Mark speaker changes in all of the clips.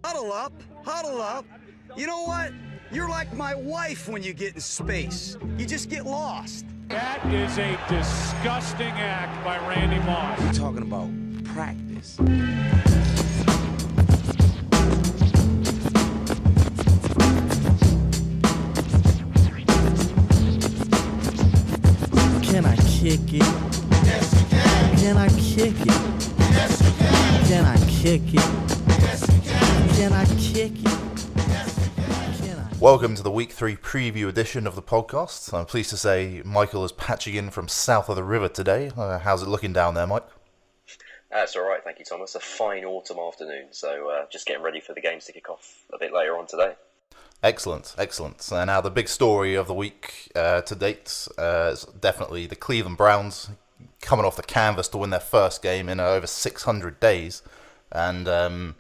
Speaker 1: Huddle up, huddle up. You know what? You're like my wife when you get in space. You just get lost.
Speaker 2: That is a disgusting act by Randy Moss.
Speaker 1: We're talking about practice.
Speaker 3: Can I kick it?
Speaker 4: Yes, you can.
Speaker 3: Can I kick it?
Speaker 4: Yes, you can.
Speaker 3: Can I kick it?
Speaker 4: Yes, you can.
Speaker 3: Can I kick it?
Speaker 4: Yes, you can.
Speaker 3: Can I?
Speaker 5: Welcome to the Week 3 preview edition of the podcast. I'm pleased to say Michael is patching in from south of the river today. How's it looking down there, Mike?
Speaker 6: That's all right, thank you, Thomas. A fine autumn afternoon, so just getting ready for the games to kick off a bit later on today.
Speaker 5: Excellent, excellent. Now the big story of the week to date is definitely the Cleveland Browns coming off the canvas to win their first game in over 600 days. And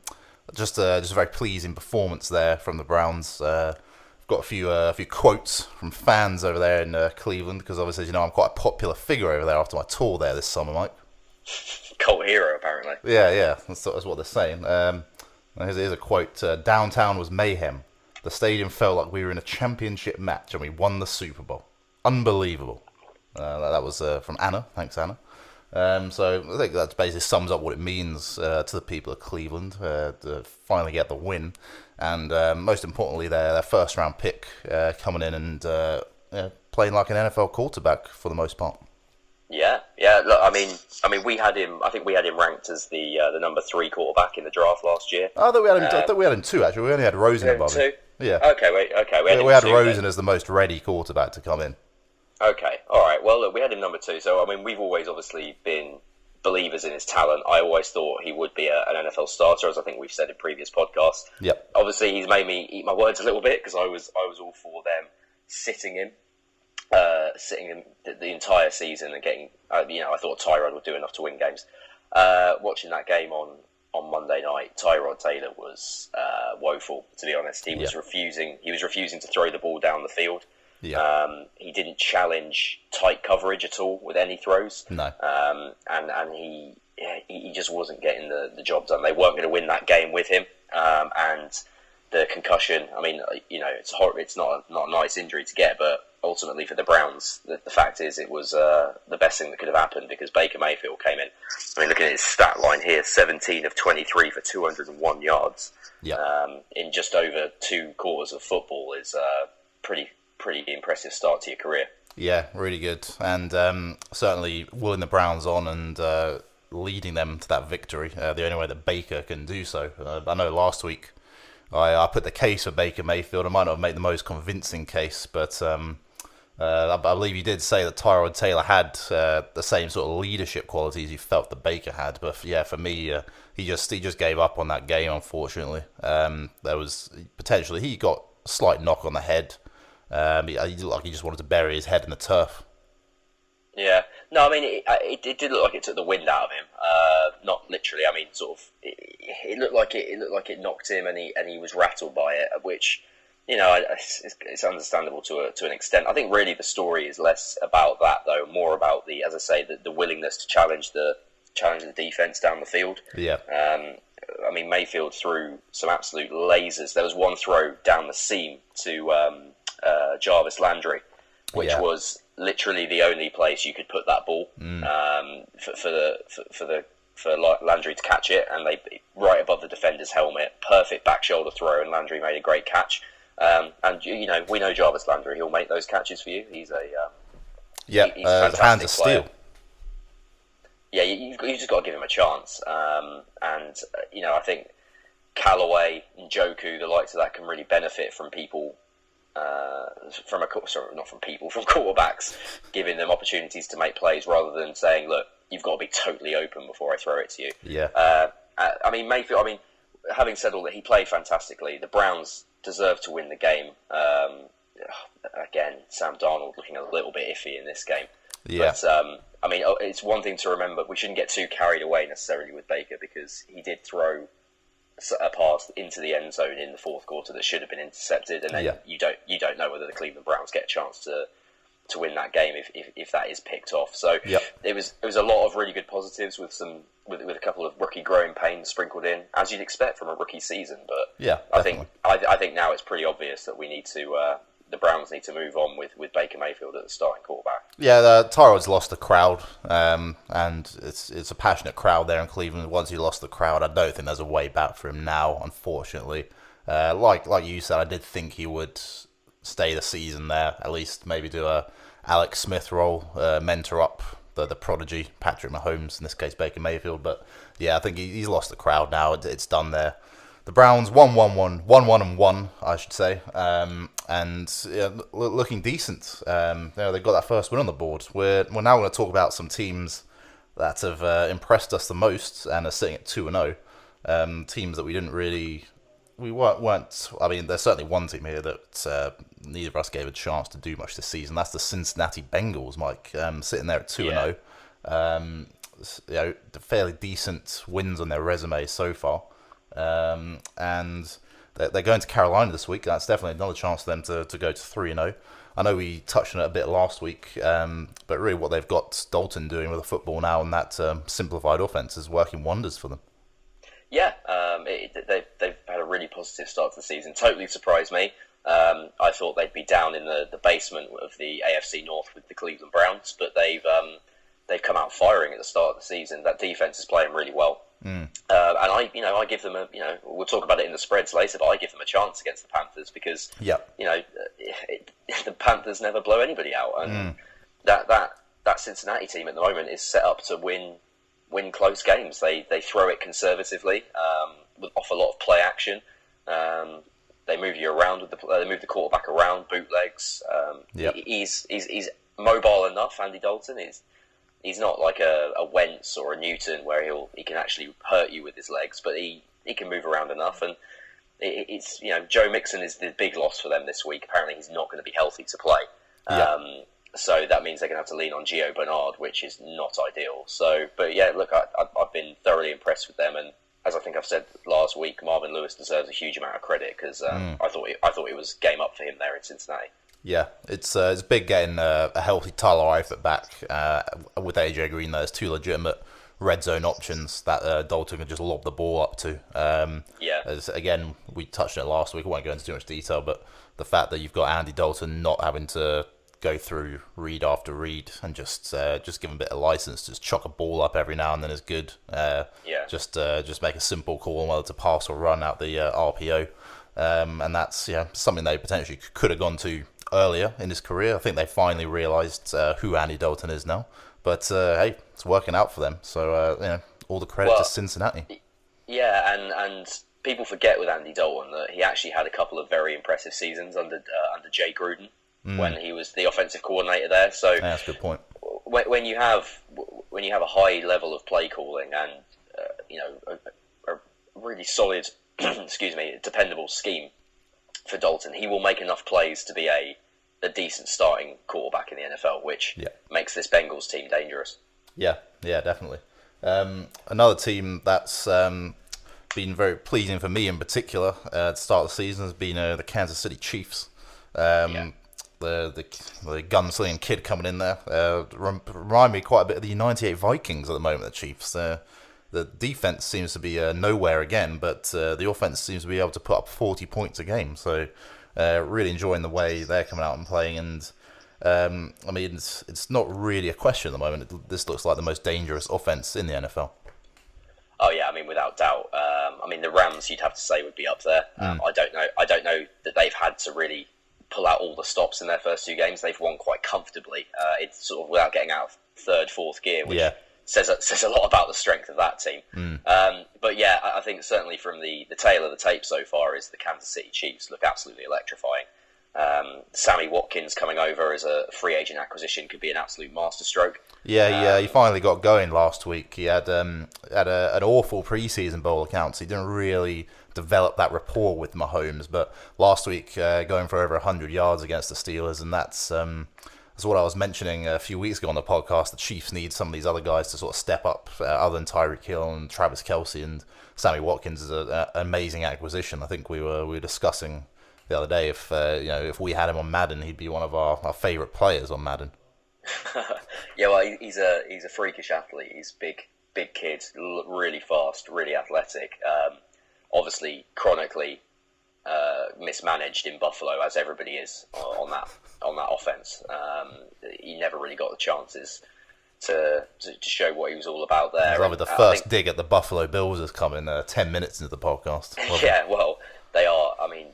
Speaker 5: just a very pleasing performance there from the Browns. I've got a few quotes from fans over there in Cleveland, because obviously, as you know, I'm quite a popular figure over there after my tour there this summer, Mike.
Speaker 6: Cult hero, apparently.
Speaker 5: Yeah, that's what they're saying. Here's a quote. Downtown was mayhem. The stadium felt like we were in a championship match and we won the Super Bowl. Unbelievable. That was from Anna. Thanks, Anna. So I think that basically sums up what it means to the people of Cleveland to finally get the win. And most importantly, their first round pick coming in and playing like an NFL quarterback for the most part.
Speaker 6: Yeah. Look, I mean, we had him. I think we had him ranked as the number 3 quarterback in the draft last year.
Speaker 5: I thought we had him 2 actually. We only had Rosen above him.
Speaker 6: 2?
Speaker 5: Yeah.
Speaker 6: Okay. We
Speaker 5: had
Speaker 6: 2,
Speaker 5: Rosen
Speaker 6: then.
Speaker 5: as the most ready quarterback to come in.
Speaker 6: Okay, all right. Well, look, we had him number 2. So I mean, we've always obviously been believers in his talent. I always thought he would be an NFL starter, as I think we've said in previous podcasts.
Speaker 5: Yep.
Speaker 6: Obviously, he's made me eat my words a little bit, because I was all for them sitting him the entire season and getting. I thought Tyrod would do enough to win games. Watching that game on Monday night, Tyrod Taylor was woeful. To be honest, he was refusing. He was refusing to throw the ball down the field.
Speaker 5: Yeah.
Speaker 6: He didn't challenge tight coverage at all with any throws.
Speaker 5: No.
Speaker 6: And he just wasn't getting the job done. They weren't going to win that game with him. And the concussion, I mean, it's not a nice injury to get, but ultimately for the Browns, the fact is it was the best thing that could have happened, because Baker Mayfield came in. I mean, looking at his stat line here, 17 of 23 for 201 yards in just over 2 quarters of football is pretty impressive start to your career.
Speaker 5: Yeah, really good. And certainly willing the Browns on and leading them to that victory, the only way that Baker can do so. I know last week I put the case for Baker Mayfield. I might not have made the most convincing case, but I believe you did say that Tyrod Taylor had the same sort of leadership qualities you felt that Baker had. But yeah, for me, he just gave up on that game, unfortunately. There was potentially, he got a slight knock on the head. He looked like he just wanted to bury his head in the turf.
Speaker 6: Yeah. No, I mean, it did look like it took the wind out of him. Not literally. I mean, sort of. It looked like it knocked him, and he was rattled by it. Which, it's understandable to an extent. I think really the story is less about that, though, more about as I say, the willingness to challenge the defense down the field.
Speaker 5: Yeah.
Speaker 6: I mean, Mayfield threw some absolute lasers. There was one throw down the seam to Jarvis Landry, which was literally the only place you could put that ball for Landry to catch it, and they right above the defender's helmet, perfect back shoulder throw, and Landry made a great catch. And we know Jarvis Landry; he'll make those catches for you. He's he's a
Speaker 5: the hands of steel.
Speaker 6: Yeah, you just got to give him a chance. I think Callaway and Njoku, the likes of that, can really benefit from people. From quarterbacks giving them opportunities to make plays, rather than saying, look, you've got to be totally open before I throw it to you.
Speaker 5: Yeah.
Speaker 6: I mean, Mayfield, having said all that, he played fantastically. The Browns deserved to win the game. Again, Sam Darnold looking a little bit iffy in this game.
Speaker 5: Yeah.
Speaker 6: But, it's one thing to remember. We shouldn't get too carried away necessarily with Baker, because he did throw a pass into the end zone in the fourth quarter that should have been intercepted, and then you don't know whether the Cleveland Browns get a chance to to win that game if that is picked off. So
Speaker 5: Yep.
Speaker 6: it was a lot of really good positives with a couple of rookie growing pains sprinkled in, as you'd expect from a rookie season. But
Speaker 5: Yeah,
Speaker 6: I think now it's pretty obvious that we need to the Browns need to move on with Baker Mayfield at the starting quarterback.
Speaker 5: Yeah, Tyrod's lost the crowd, and it's a passionate crowd there in Cleveland. Once he lost the crowd, I don't think there's a way back for him now, unfortunately. Like you said, I did think he would stay the season there, at least maybe do a Alex Smith role, mentor up the prodigy Patrick Mahomes, in this case Baker Mayfield. But yeah, I think he's lost the crowd now. It's done there. The Browns 1-1-1, I should say, and yeah, looking decent. They've got that first win on the board. We're now going to talk about some teams that have impressed us the most and are sitting at 2-0. Teams that we weren't. I mean, there's certainly one team here that neither of us gave a chance to do much this season. That's the Cincinnati Bengals, Mike, sitting there at 2-0. Fairly decent wins on their resume so far. And they're going to Carolina this week. That's definitely another chance for them to go to 3-0. I know we touched on it a bit last week, but really what they've got Dalton doing with the football now and that simplified offense is working wonders for them.
Speaker 6: Yeah, they've had a really positive start to the season. Totally surprised me. I thought they'd be down in the basement of the AFC North with the Cleveland Browns, but they've come out firing at the start of the season. That defense is playing really well. And I give them we'll talk about it in the spreads later, but I give them a chance against the Panthers because the Panthers never blow anybody out, and that Cincinnati team at the moment is set up to win close games. They throw it conservatively, off a lot of play action. They move you around they move the quarterback around, bootlegs. He's mobile enough. Andy Dalton He's not like a Wentz or a Newton where he can actually hurt you with his legs, but he can move around enough. And it's Joe Mixon is the big loss for them this week. Apparently he's not going to be healthy to play. So that means they're going to have to lean on Gio Bernard, which is not ideal. So, but yeah, look, I've been thoroughly impressed with them, and as I think I've said last week, Marvin Lewis deserves a huge amount of credit because I thought it was game up for him there in Cincinnati.
Speaker 5: Yeah, it's big getting a healthy Tyler Eifert back with AJ Green. There's two legitimate red zone options that Dalton can just lob the ball up to. Again, we touched on it last week. I won't go into too much detail, but the fact that you've got Andy Dalton not having to go through read after read and just give him a bit of license, just chuck a ball up every now and then is good. Just make a simple call on whether to pass or run out the RPO, and that's something they potentially could have gone to earlier in his career. I think they finally realised who Andy Dalton is now. But hey, it's working out for them. So all the credit to Cincinnati.
Speaker 6: Yeah, and people forget with Andy Dalton that he actually had a couple of very impressive seasons under Jay Gruden when he was the offensive coordinator there. So
Speaker 5: that's a good point.
Speaker 6: When you have a high level of play calling and a really solid, dependable scheme for Dalton, he will make enough plays to be a decent starting quarterback in the NFL, which makes this Bengals team dangerous. Yeah,
Speaker 5: definitely. Another team that's been very pleasing for me in particular at the start of the season has been the Kansas City Chiefs. The gunslinging kid coming in there remind me quite a bit of the 98 Vikings at the moment, the Chiefs. The defense seems to be nowhere again, but the offense seems to be able to put up 40 points a game. So really enjoying the way they're coming out and playing. And I mean, it's not really a question at the moment. This looks like the most dangerous offense in the NFL.
Speaker 6: Oh yeah, I mean, without doubt. I mean, the Rams, you'd have to say, would be up there. I don't know that they've had to really pull out all the stops in their first two games. They've won quite comfortably. It's sort of without getting out of third, fourth gear, which says a lot about the strength of that team. But yeah, I think certainly from the tail of the tape so far is the Kansas City Chiefs look absolutely electrifying. Sammy Watkins coming over as a free agent acquisition could be an absolute masterstroke.
Speaker 5: He finally got going last week. He had an awful preseason by all accounts. He didn't really develop that rapport with Mahomes, but last week going for over 100 yards against the Steelers, and that's what I was mentioning a few weeks ago on the podcast. The Chiefs need some of these other guys to sort of step up, other than Tyreek Hill and Travis Kelce, and Sammy Watkins is an amazing acquisition. I think we were discussing the other day. If we had him on Madden, he'd be one of our favourite players on Madden.
Speaker 6: Yeah, well, he's a freakish athlete. He's big kid, really fast, really athletic. Obviously, chronically mismanaged in Buffalo, as everybody is on that offense. He never really got the chances to show what he was all about there.
Speaker 5: Probably the first dig at the Buffalo Bills has come in 10 minutes into the podcast.
Speaker 6: Yeah, well, they are. I mean,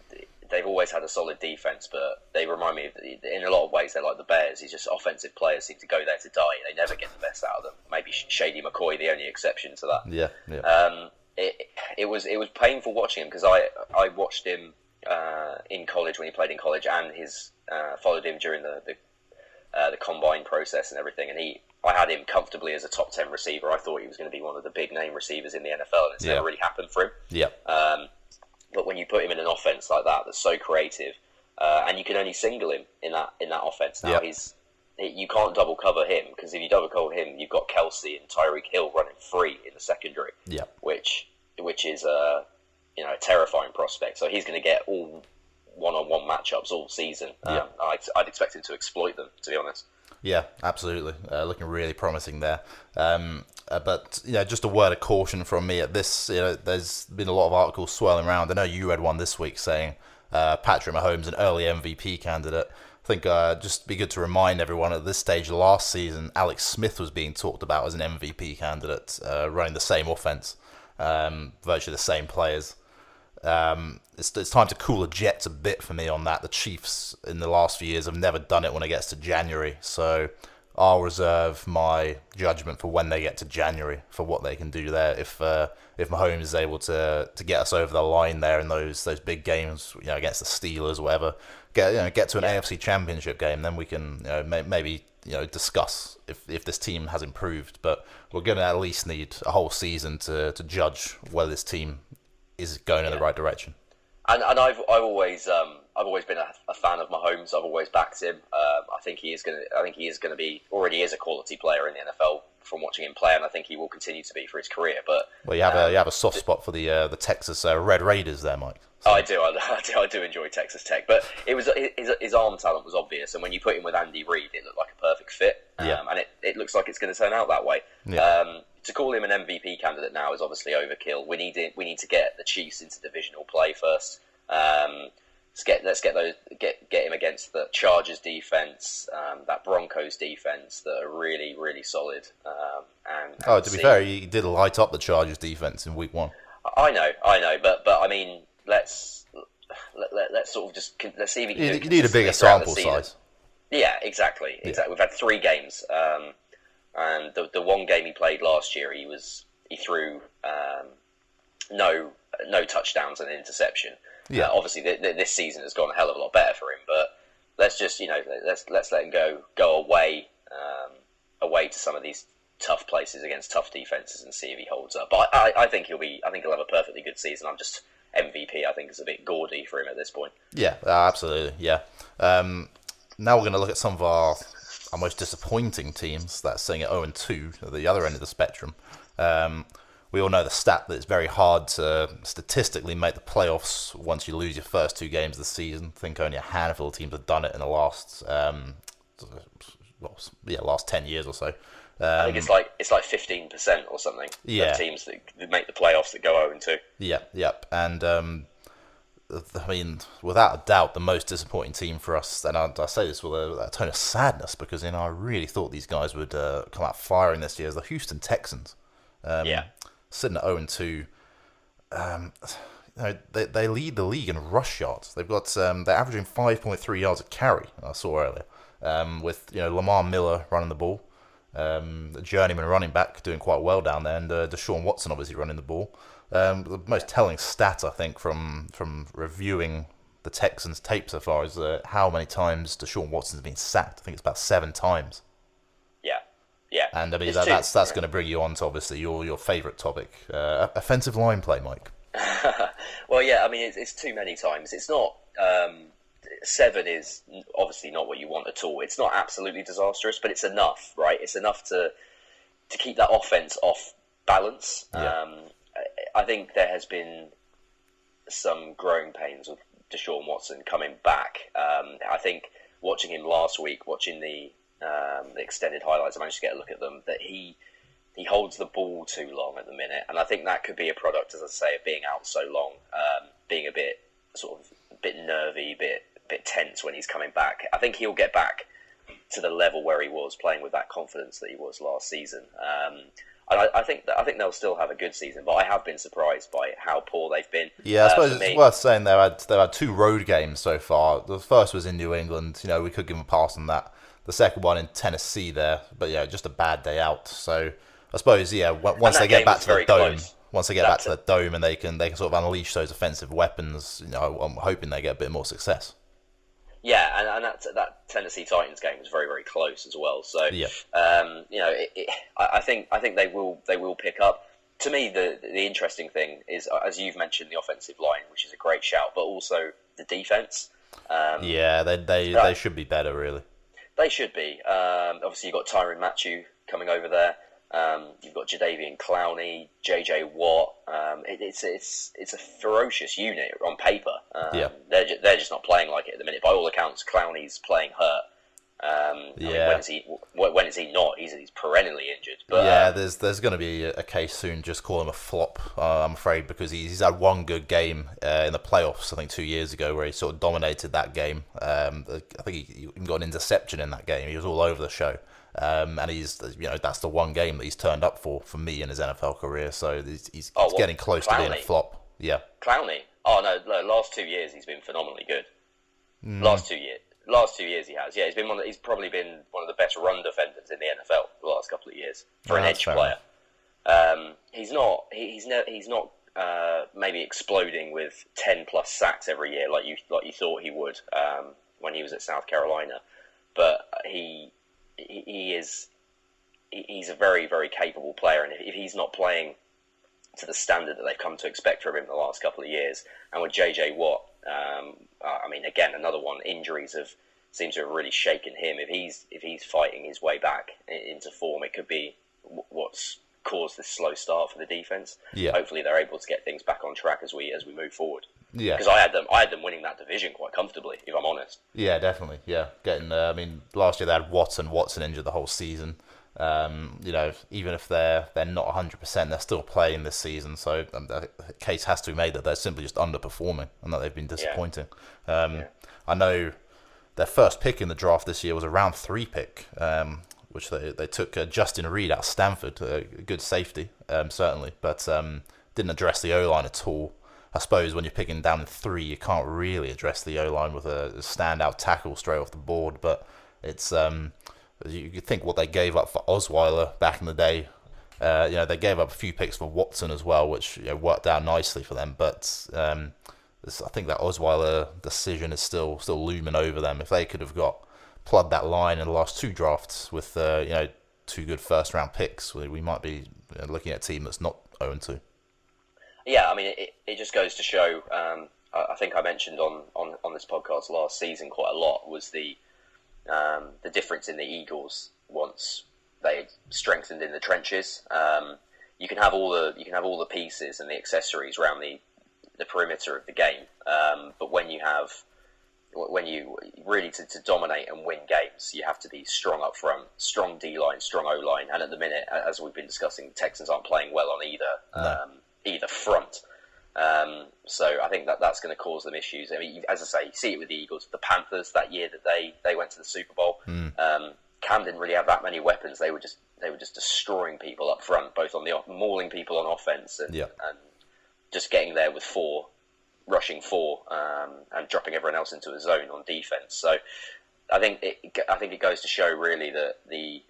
Speaker 6: they've always had a solid defense, but they remind me, in a lot of ways, they're like the Bears. It's just offensive players seem to go there to die. They never get the best out of them. Maybe Shady McCoy, the only exception to that.
Speaker 5: Yeah.
Speaker 6: It was painful watching him because I watched him in college when he played in college, and followed him during the combine process and everything. And I had him comfortably as a top 10 receiver. I thought he was going to be one of the big name receivers in the NFL, and it's never really happened for him.
Speaker 5: Yeah.
Speaker 6: But when you put him in an offense like that, that's so creative, and you can only single him in that offense. Now you can't double cover him, because if you double cover him, you've got Kelsey and Tyreek Hill running free in the secondary.
Speaker 5: Yeah.
Speaker 6: Which is a terrifying prospect. So he's going to get all one-on-one matchups all season. I'd expect him to exploit them, to be honest.
Speaker 5: Yeah, absolutely. Looking really promising there. But just a word of caution from me at this. There's been a lot of articles swirling around. I know you read one this week saying Patrick Mahomes an early MVP candidate. I think just be good to remind everyone at this stage last season, Alex Smith was being talked about as an MVP candidate, running the same offense, virtually the same players. It's time to cool the jets a bit for me on that. The Chiefs in the last few years have never done it when it gets to January, so I'll reserve my judgment for when they get to January for what they can do there. If Mahomes is able to get us over the line there in those big games, against the Steelers or whatever, get to an AFC Championship game, then we can maybe discuss if this team has improved. But we're going to at least need a whole season to judge whether this team is going in the right direction.
Speaker 6: And I've always been a fan of Mahomes. I've always backed him. I think he is going to be, already is a quality player in the NFL from watching him play, and I think he will continue to be for his career. But
Speaker 5: you have a soft spot for the Texas Red Raiders there, Mike. So.
Speaker 6: I do enjoy Texas Tech, but it was his arm talent was obvious, and when you put him with Andy Reid, it looked like a perfect fit. And it looks like it's going to turn out that way.
Speaker 5: Yeah.
Speaker 6: To call him an MVP candidate now is obviously overkill. We need to get the Chiefs into divisional play first. Let's get him against the Chargers defense, that Broncos defense that are really, really solid. To
Speaker 5: be fair, he did light up the Chargers defense in week 1.
Speaker 6: I know, but I mean, let's sort of let's see if he can.
Speaker 5: You need a bigger sample size.
Speaker 6: Yeah, exactly. We've had 3 games. And the one game he played last year, he threw no touchdowns and an interception. Yeah. Obviously, this season has gone a hell of a lot better for him. But let's just let's let him go away to some of these tough places against tough defenses and see if he holds up. But I think he'll have a perfectly good season. I'm just MVP. I think is a bit gaudy for him at this point.
Speaker 5: Yeah, absolutely. Yeah. Now we're going to look at some of our most disappointing teams that's sitting at 0-2 at the other end of the spectrum. We all know the stat that it's very hard to statistically make the playoffs once you lose your first 2 games of the season. I think only a handful of teams have done it in the last 10 years or so.
Speaker 6: I think it's like 15% or something of teams that make the playoffs that go 0-2.
Speaker 5: Yep. And I mean, without a doubt, the most disappointing team for us, and I say this with a tone of sadness because I really thought these guys would come out firing this year, is the Houston Texans. Sitting at 0-2. They lead the league in rush yards. They've got they're averaging 5.3 yards a carry. I saw earlier, with Lamar Miller running the ball, the journeyman running back doing quite well down there, and Deshaun Watson obviously running the ball. The most telling stat, I think, from reviewing the Texans' tape so far is how many times Deshaun Watson's been sacked. I think it's about 7 times.
Speaker 6: Yeah.
Speaker 5: And I mean, that's going to bring you on to obviously your favourite topic, offensive line play, Mike.
Speaker 6: Well, yeah, I mean, it's too many times. It's not. 7 is obviously not what you want at all. It's not absolutely disastrous, but it's enough, right? It's enough to keep that offense off balance.
Speaker 5: Yeah.
Speaker 6: I think there has been some growing pains with Deshaun Watson coming back. I think watching him last week, watching the extended highlights, I managed to get a look at them, that he holds the ball too long at the minute, and I think that could be a product, as I say, of being out so long, being a bit nervy, bit tense when he's coming back. I think he'll get back to the level where he was playing with that confidence that he was last season. And I think they'll still have a good season, but I have been surprised by how poor they've been.
Speaker 5: Yeah, I suppose it's worth saying they've had 2 road games so far. The first was in New England. We could give them a pass on that. The second one in Tennessee there, but just a bad day out. So I suppose once they get back to the dome, and they can sort of unleash those offensive weapons, I'm hoping they get a bit more success.
Speaker 6: Yeah, and that Tennessee Titans game was very, very close as well. So I think they will pick up. To me, the interesting thing is, as you've mentioned, the offensive line, which is a great shout, but also the defense.
Speaker 5: They should be better, really.
Speaker 6: They should be. Obviously, you've got Tyrann Mathieu coming over there. You've got Jadeveon Clowney, JJ Watt. It's a ferocious unit on paper. They're just not playing like it at the minute. By all accounts, Clowney's playing hurt. When is he not? He's perennially injured. But,
Speaker 5: there's going to be a case soon. Just call him a flop, I'm afraid, because he's had one good game in the playoffs, I think 2 years ago, where he sort of dominated that game. I think he even got an interception in that game. He was all over the show. And he's, that's the one game that he's turned up for me in his NFL career. So he's getting close to being a flop. Yeah.
Speaker 6: Clowney? Oh, no, last 2 years he's been phenomenally good. Last 2 years he has. Yeah, he's probably been one of the best run defenders in the NFL the last couple of years for an edge player. He's not maybe exploding with 10 plus sacks every year like you thought he would when he was at South Carolina, but he's a very, very capable player, and if he's not playing to the standard that they've come to expect from him the last couple of years, and with JJ Watt, again, another one, injuries seem to have really shaken him. If he's fighting his way back into form, it could be what's caused this slow start for the defense. Yeah. Hopefully they're able to get things back on track as we move forward. Yeah, because I had them winning that division quite comfortably, if I'm honest.
Speaker 5: Yeah, definitely. Yeah, last year they had Watson injured the whole season. Even if they're not 100%, they're still playing this season. So the case has to be made that they're simply just underperforming and that they've been disappointing. I know their first pick in the draft this year was a round 3 pick, which they took Justin Reed out of Stanford, a good safety, certainly, but didn't address the O-line at all. I suppose when you're picking down in 3, you can't really address the O-line with a standout tackle straight off the board. But it's you could think what they gave up for Osweiler back in the day. They gave up a few picks for Watson as well, which worked out nicely for them. But I think that Osweiler decision is still looming over them. If they could have plugged that line in the last 2 drafts with 2 good first round picks, we might be looking at a team that's not 0-2.
Speaker 6: Yeah, it just goes to show. I think I mentioned on this podcast last season quite a lot was the difference in the Eagles once they strengthened in the trenches. You can have all the pieces and the accessories around the perimeter of the game, but when you really to dominate and win games, you have to be strong up front, strong D line, strong O line, and at the minute, as we've been discussing, the Texans aren't playing well on either front. So I think that's going to cause them issues. As I say, you see it with the Eagles, the Panthers that year that they went to the Super Bowl. Cam didn't really have that many weapons. They were just destroying people up front, both on mauling people on offense and just getting there with 4, rushing 4, and dropping everyone else into a zone on defense. So I think it goes to show really that the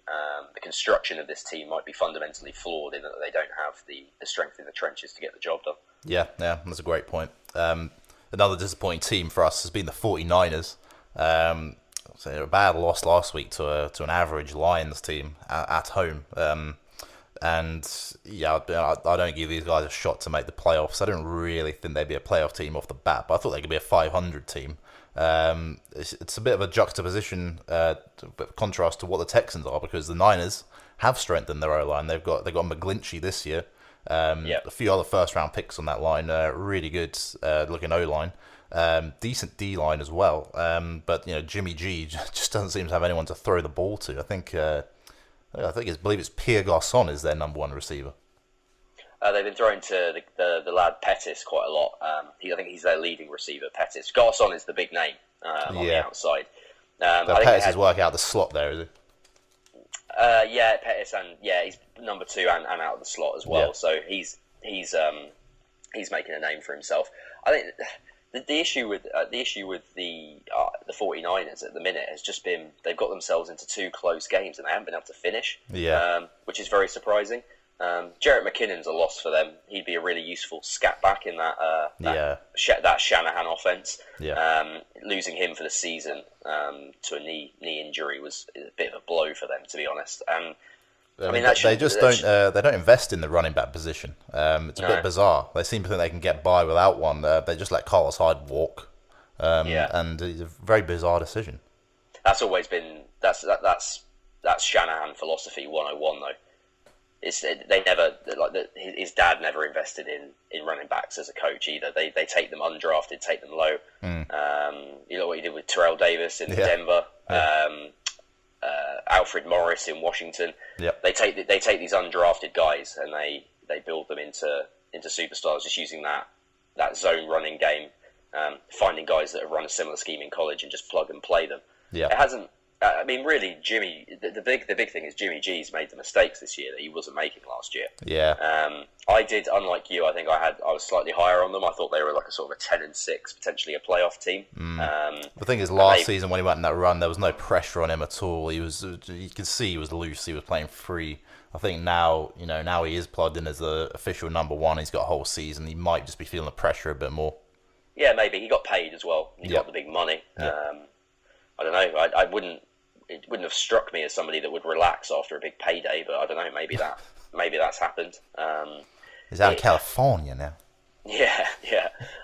Speaker 6: construction of this team might be fundamentally flawed in that they don't have the strength in the trenches to get the job done. Yeah,
Speaker 5: that's a great point. Another disappointing team for us has been the 49ers. So a bad loss last week to an average Lions team at home. I don't give these guys a shot to make the playoffs. I don't really think they'd be a playoff team off the bat, but I thought they could be a 500 team. It's a bit of a juxtaposition, a bit of contrast to what the Texans are, because the Niners have strengthened their O-line. They've got McGlinchey this year, A few other first-round picks on that line. Really good looking O-line. Decent D-line as well. But Jimmy G just doesn't seem to have anyone to throw the ball to. I believe it's Pierre Garçon is their number one receiver.
Speaker 6: They've been throwing to the lad Pettis quite a lot. I think he's their leading receiver, Pettis. Garçon is the big name on the outside.
Speaker 5: Pettis is working out the slot there, is he?
Speaker 6: Pettis, and he's number 2 and out of the slot as well. Yeah. So he's making a name for himself. I think the issue with the 49ers at the minute has just been they've got themselves into 2 close games and they haven't been able to finish. Which is very surprising. Jarrett McKinnon's a loss for them. He'd be a really useful scat back in that Shanahan offense. Losing him for the season to a knee injury was a bit of a blow for them, to be honest.
Speaker 5: They don't invest in the running back position. It's a bit bizarre. They seem to think they can get by without one. They just let Carlos Hyde walk, and it's a very bizarre decision.
Speaker 6: That's always been that's Shanahan philosophy 101 though. His dad never invested in running backs as a coach either. They take them undrafted, take them low. You know what he did with Terrell Davis in Denver, Alfred Morris in Washington. They take these undrafted guys and they build them into superstars just using that zone running game, finding guys that have run a similar scheme in college and just plug and play them. It hasn't. Really, Jimmy. The big thing is Jimmy G's made the mistakes this year that he wasn't making last year. I did, unlike you. I think I was slightly higher on them. I thought they were like a sort of a 10-6, potentially a playoff team.
Speaker 5: The thing is, last season when he went in that run, there was no pressure on him at all. You could see he was loose. He was playing free. I think now he is plugged in as the official number one. He's got a whole season. He might just be feeling the pressure a bit more. Yeah,
Speaker 6: maybe he got paid as well. He got the big money. I don't know. It wouldn't have struck me as somebody that would relax after a big payday, but I don't know. Maybe that's happened.
Speaker 5: He's out of California now.
Speaker 6: Yeah.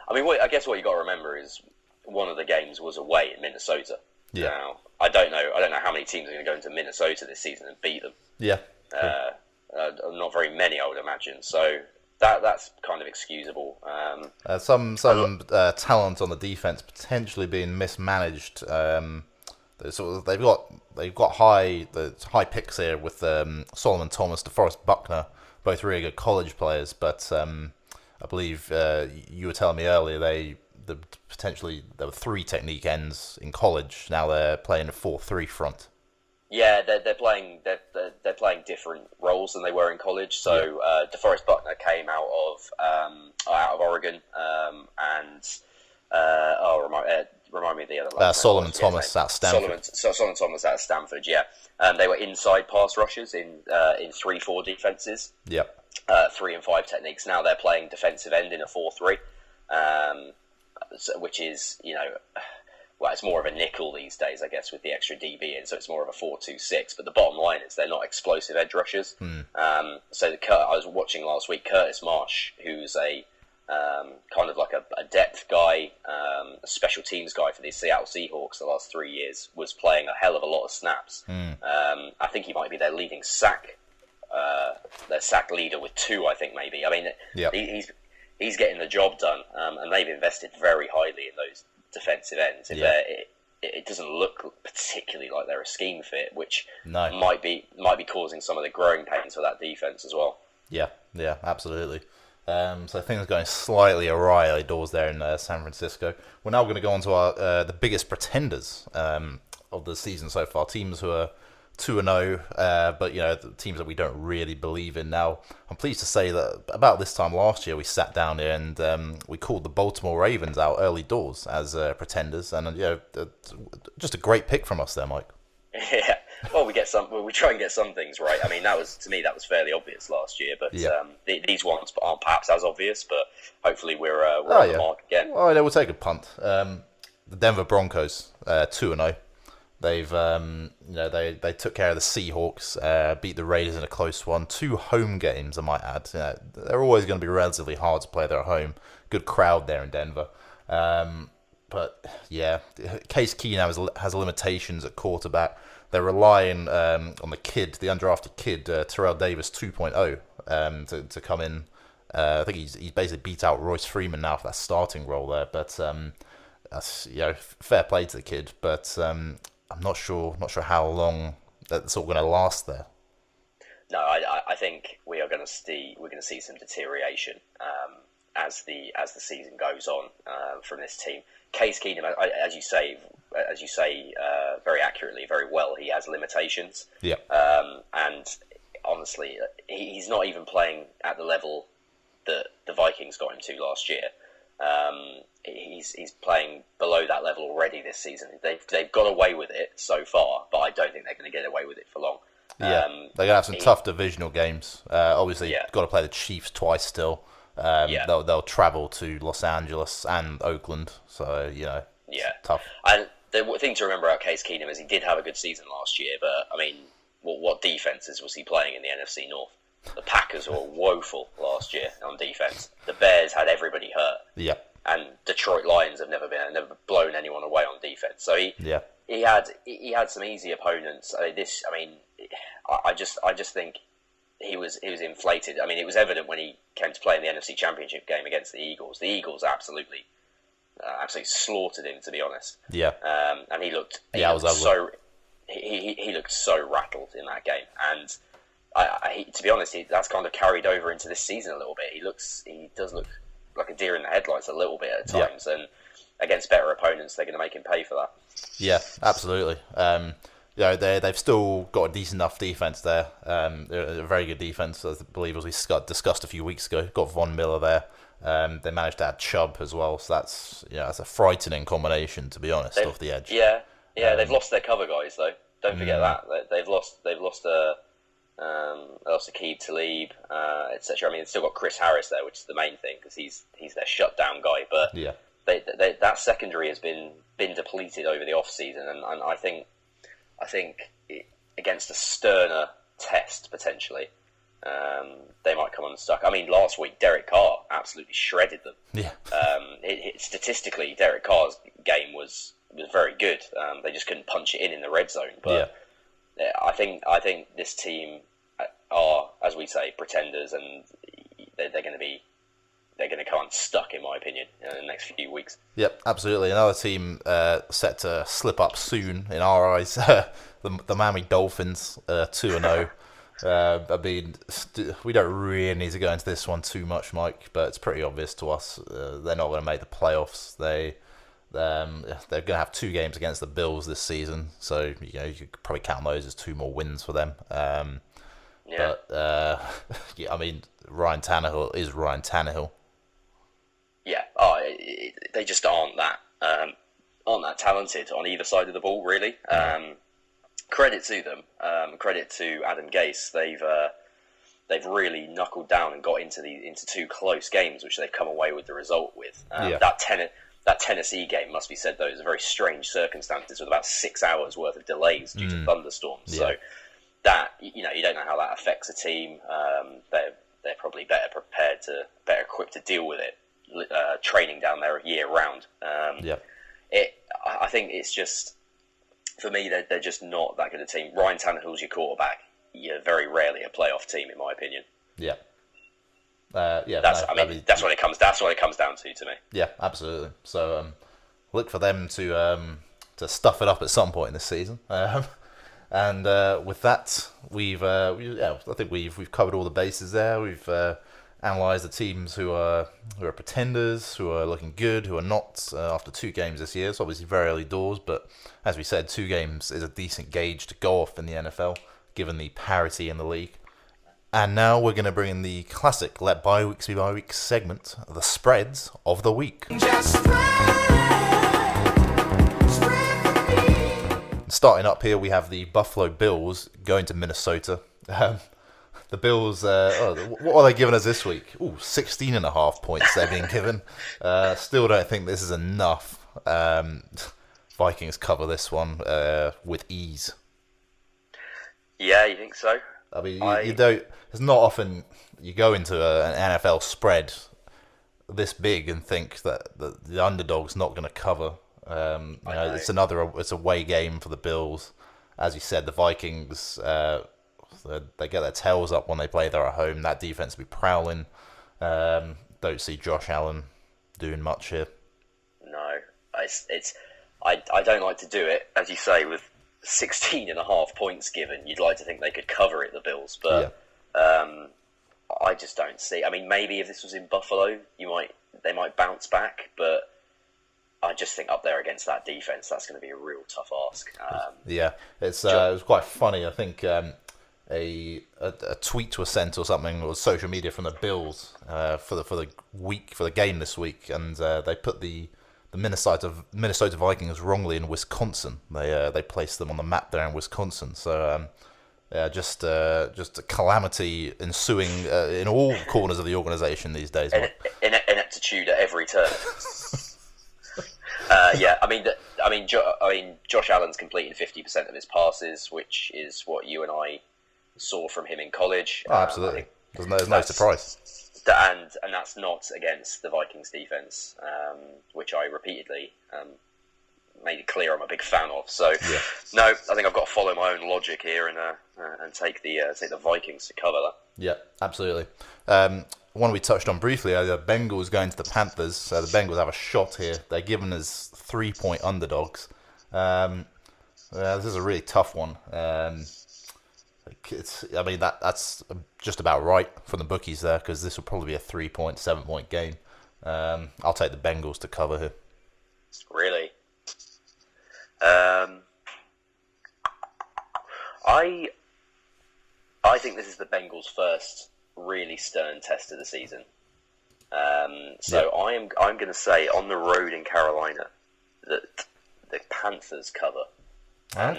Speaker 6: I guess what you got to remember is one of the games was away in Minnesota. Now, I don't know how many teams are going to go into Minnesota this season and beat them. Not very many, I would imagine. So that's kind of excusable.
Speaker 5: Some talent on the defense potentially being mismanaged. They've got high picks here with Solomon Thomas, DeForest Buckner, both really good college players. But I believe you were telling me earlier there were 3 technique ends in college. Now they're playing a 4-3 front.
Speaker 6: Yeah, they're playing different roles than they were in college. So DeForest Buckner came out of Oregon, and remind me of the other.
Speaker 5: Solomon Thomas at Stanford.
Speaker 6: Solomon Thomas out of Stanford. Yeah, they were inside pass rushers in 3-4 defenses. 3 and 5 techniques. Now they're playing defensive end in a 4-3, which is it's more of a nickel these days, I guess, with the extra DB in. So it's more of a 4-2-6. But the bottom line is they're not explosive edge rushers. I was watching last week Curtis Marsh, who's a kind of like a depth guy, a special teams guy for the Seattle Seahawks the last 3 years, was playing a hell of a lot of snaps. I think he might be their leading sack leader with 2, I think maybe. He's getting the job done, and they've invested very highly in those defensive ends. It doesn't look particularly like they're a scheme fit, which might be causing some of the growing pains for that defense as well. Yeah,
Speaker 5: absolutely. So things are going slightly awry doors there in San Francisco. We're now going to go on to our the biggest pretenders of the season so far. Teams who are 2-0, but the teams that we don't really believe in. Now, I'm pleased to say that about this time last year, we sat down here and we called the Baltimore Ravens out early doors as pretenders, and just a great pick from us there, Mike.
Speaker 6: Yeah. Well, we try and get some things right. I mean, that was fairly obvious last year, but these ones aren't perhaps as obvious. But hopefully, we're on the mark again.
Speaker 5: Well, we'll take a punt. The Denver Broncos, 2-0. They've they took care of the Seahawks, beat the Raiders in a close one. 2 home games, I might add. They're always going to be relatively hard to play. They're at home. Good crowd there in Denver. But yeah, Case Keenum has limitations at quarterback. They're relying on the undrafted kid, Terrell Davis 2.0, to come in. I think he's basically beat out Royce Freeman now for that starting role there. But that's, fair play to the kid. But I'm not sure how long that's all going to last there.
Speaker 6: No, I think we're going to see some deterioration as the season goes on from this team. Case Keenum, as you say very accurately, very well, he has limitations.
Speaker 5: Yeah.
Speaker 6: And honestly, he's not even playing at the level that the Vikings got him to last year. He's playing below that level already this season. They've got away with it so far, but I don't think they're going to get away with it for long.
Speaker 5: Yeah, they're going to have some tough divisional games. Obviously, got to play the Chiefs twice still. They'll travel to Los Angeles and Oakland, so tough.
Speaker 6: And the thing to remember about Case Keenum is he did have a good season last year, but I mean, what defenses was he playing in the NFC North? The Packers were woeful last year on defense. The Bears had everybody hurt.
Speaker 5: Yeah. And
Speaker 6: Detroit Lions have never blown anyone away on defense. So he had some easy opponents. I just think he was inflated. I mean, it was evident when he came to play in the NFC Championship game against the Eagles. The Eagles absolutely slaughtered him, to be honest.
Speaker 5: Yeah.
Speaker 6: And he looked he looked so rattled in that game. And to be honest, that's kind of carried over into this season a little bit. He does look like a deer in the headlights a little bit at times, and against better opponents, they're going to make him pay for that.
Speaker 5: Yeah, absolutely. They've still got a decent enough defense there. They're a very good defense, I believe, as we discussed a few weeks ago. Got Von Miller there. They managed to add Chubb as well, so that's a frightening combination, to be honest, off the edge.
Speaker 6: Yeah, they've lost their cover guys though. Don't forget that they've lost Aqib Talib, etc. I mean, they've still got Chris Harris there, which is the main thing because he's their shutdown guy. But that secondary has been depleted over the off season, and I think against a sterner test potentially, they might come unstuck. I mean, last week Derek Carr absolutely shredded them. Yeah. Statistically, Derek Carr's game was very good. They just couldn't punch it in the red zone. But I think this team are, as we say, pretenders, and they're going to come unstuck, in my opinion, in the next few weeks. Yep,
Speaker 5: absolutely. Another team set to slip up soon in our eyes. The Miami Dolphins, 2-0. I mean, we don't really need to go into this one too much, Mike, but it's pretty obvious to us they're not going to make the playoffs. They're going to have 2 games against the Bills this season, so you could probably count those as 2 more wins for them. But I mean, Ryan Tannehill is Ryan Tannehill.
Speaker 6: Yeah, they just aren't that talented on either side of the ball, really. Credit to them. Credit to Adam Gase. They've really knuckled down and got into 2 close games, which they've come away with the result with. That Tennessee game, must be said though, is a very strange circumstances with about 6 hours worth of delays due to thunderstorms. Yeah. So that you don't know how that affects a team. They're probably better equipped to deal with it. Training down there year round. I think it's just, for me, they're just not that good a team. Ryan Tannehill's your quarterback. You're very rarely a playoff team, in my opinion. Yeah. That's what it comes down to me.
Speaker 5: Yeah, absolutely. So look for them to stuff it up at some point in this season. And with that, I think we've covered all the bases there. We've analyse the teams who are pretenders, who are looking good, who are not after 2 games this year. It's obviously very early doors, but as we said, 2 games is a decent gauge to go off in the NFL, given the parity in the league. And now we're going to bring in the classic Let Bye Weeks Be Bye Weeks segment, the spreads of the week. Starting up here, we have the Buffalo Bills going to Minnesota. The Bills, what are they giving us this week? 16.5 points they're being given. Still don't think this is enough. Vikings cover this one with ease.
Speaker 6: Yeah, you think so?
Speaker 5: I mean, you don't. It's not often you go into an NFL spread this big and think that the underdog's not going to cover. It's it's a away game for the Bills. As you said, the Vikings, they get their tails up when they play there at home. That defense will be prowling. Don't see Josh Allen doing much here.
Speaker 6: No, I don't like to do it, as you say, with 16.5 points given. You'd like to think they could cover it, the Bills, but I just don't see. I mean, maybe if this was in Buffalo, they might bounce back, but I just think up there against that defense, that's going to be a real tough ask.
Speaker 5: It was quite funny. I think a tweet was sent or something, or social media from the Bills for the game this week, and they put the Minnesota Vikings wrongly in Wisconsin. They placed them on the map there in Wisconsin. So just a calamity ensuing in all corners of the organization these days.
Speaker 6: Ineptitude at every turn. Josh Allen's completing 50% of his passes, which is what you and I saw from him in college.
Speaker 5: Oh, absolutely. There's no surprise.
Speaker 6: And that's not against the Vikings defense, which I repeatedly made it clear I'm a big fan of. So, no, I think I've got to follow my own logic here and take the Vikings to cover that.
Speaker 5: Yeah, absolutely. One we touched on briefly, the Bengals going to the Panthers. The Bengals have a shot here. They're given as 3-point underdogs. This is a really tough one. That's just about right for the bookies there, because this will probably be a 3-point, 7-point game. I'll take the Bengals to cover here.
Speaker 6: Really? I think this is the Bengals' first really stern test of the season. I'm going to say on the road in Carolina that the Panthers cover. And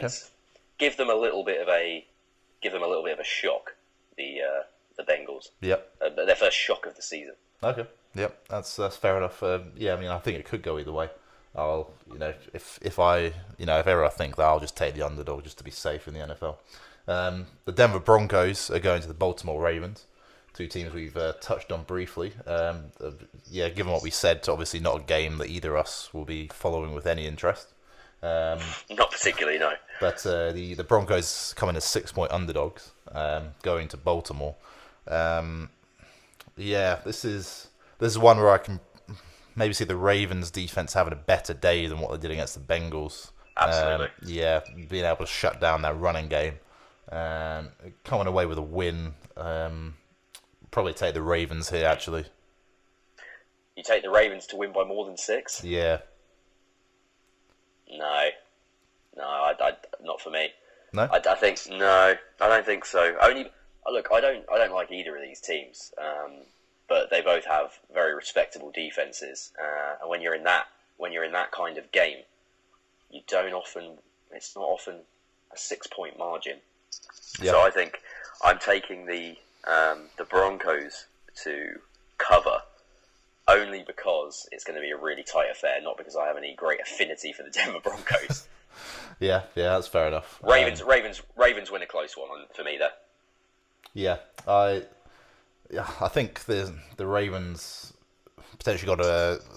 Speaker 6: give them a little bit of a shock. The Bengals.
Speaker 5: Yep.
Speaker 6: Their first shock of the season.
Speaker 5: Okay. Yep. That's fair enough. I think it could go either way. If ever I think that, I'll just take the underdog just to be safe in the NFL. The Denver Broncos are going to the Baltimore Ravens. Two teams we've touched on briefly. Given what we said, obviously not a game that either of us will be following with any interest.
Speaker 6: Not particularly, no.
Speaker 5: But the Broncos come in as 6-point underdogs, going to Baltimore. This is one where I can maybe see the Ravens defense having a better day than what they did against the Bengals.
Speaker 6: Absolutely.
Speaker 5: Being able to shut down their running game. Coming away with a win. Probably take the Ravens here, actually.
Speaker 6: You take the Ravens to win by more than 6?
Speaker 5: Yeah.
Speaker 6: No, not for me.
Speaker 5: No,
Speaker 6: I don't think so. I don't like either of these teams, but they both have very respectable defenses. And when you're in that kind of game, it's not often a 6-point margin. Yeah. So I think I'm taking the Broncos to cover. Only because it's going to be a really tight affair, not because I have any great affinity for the Denver Broncos.
Speaker 5: yeah, that's fair enough.
Speaker 6: Ravens win a close one for me there.
Speaker 5: Yeah, I think the Ravens potentially got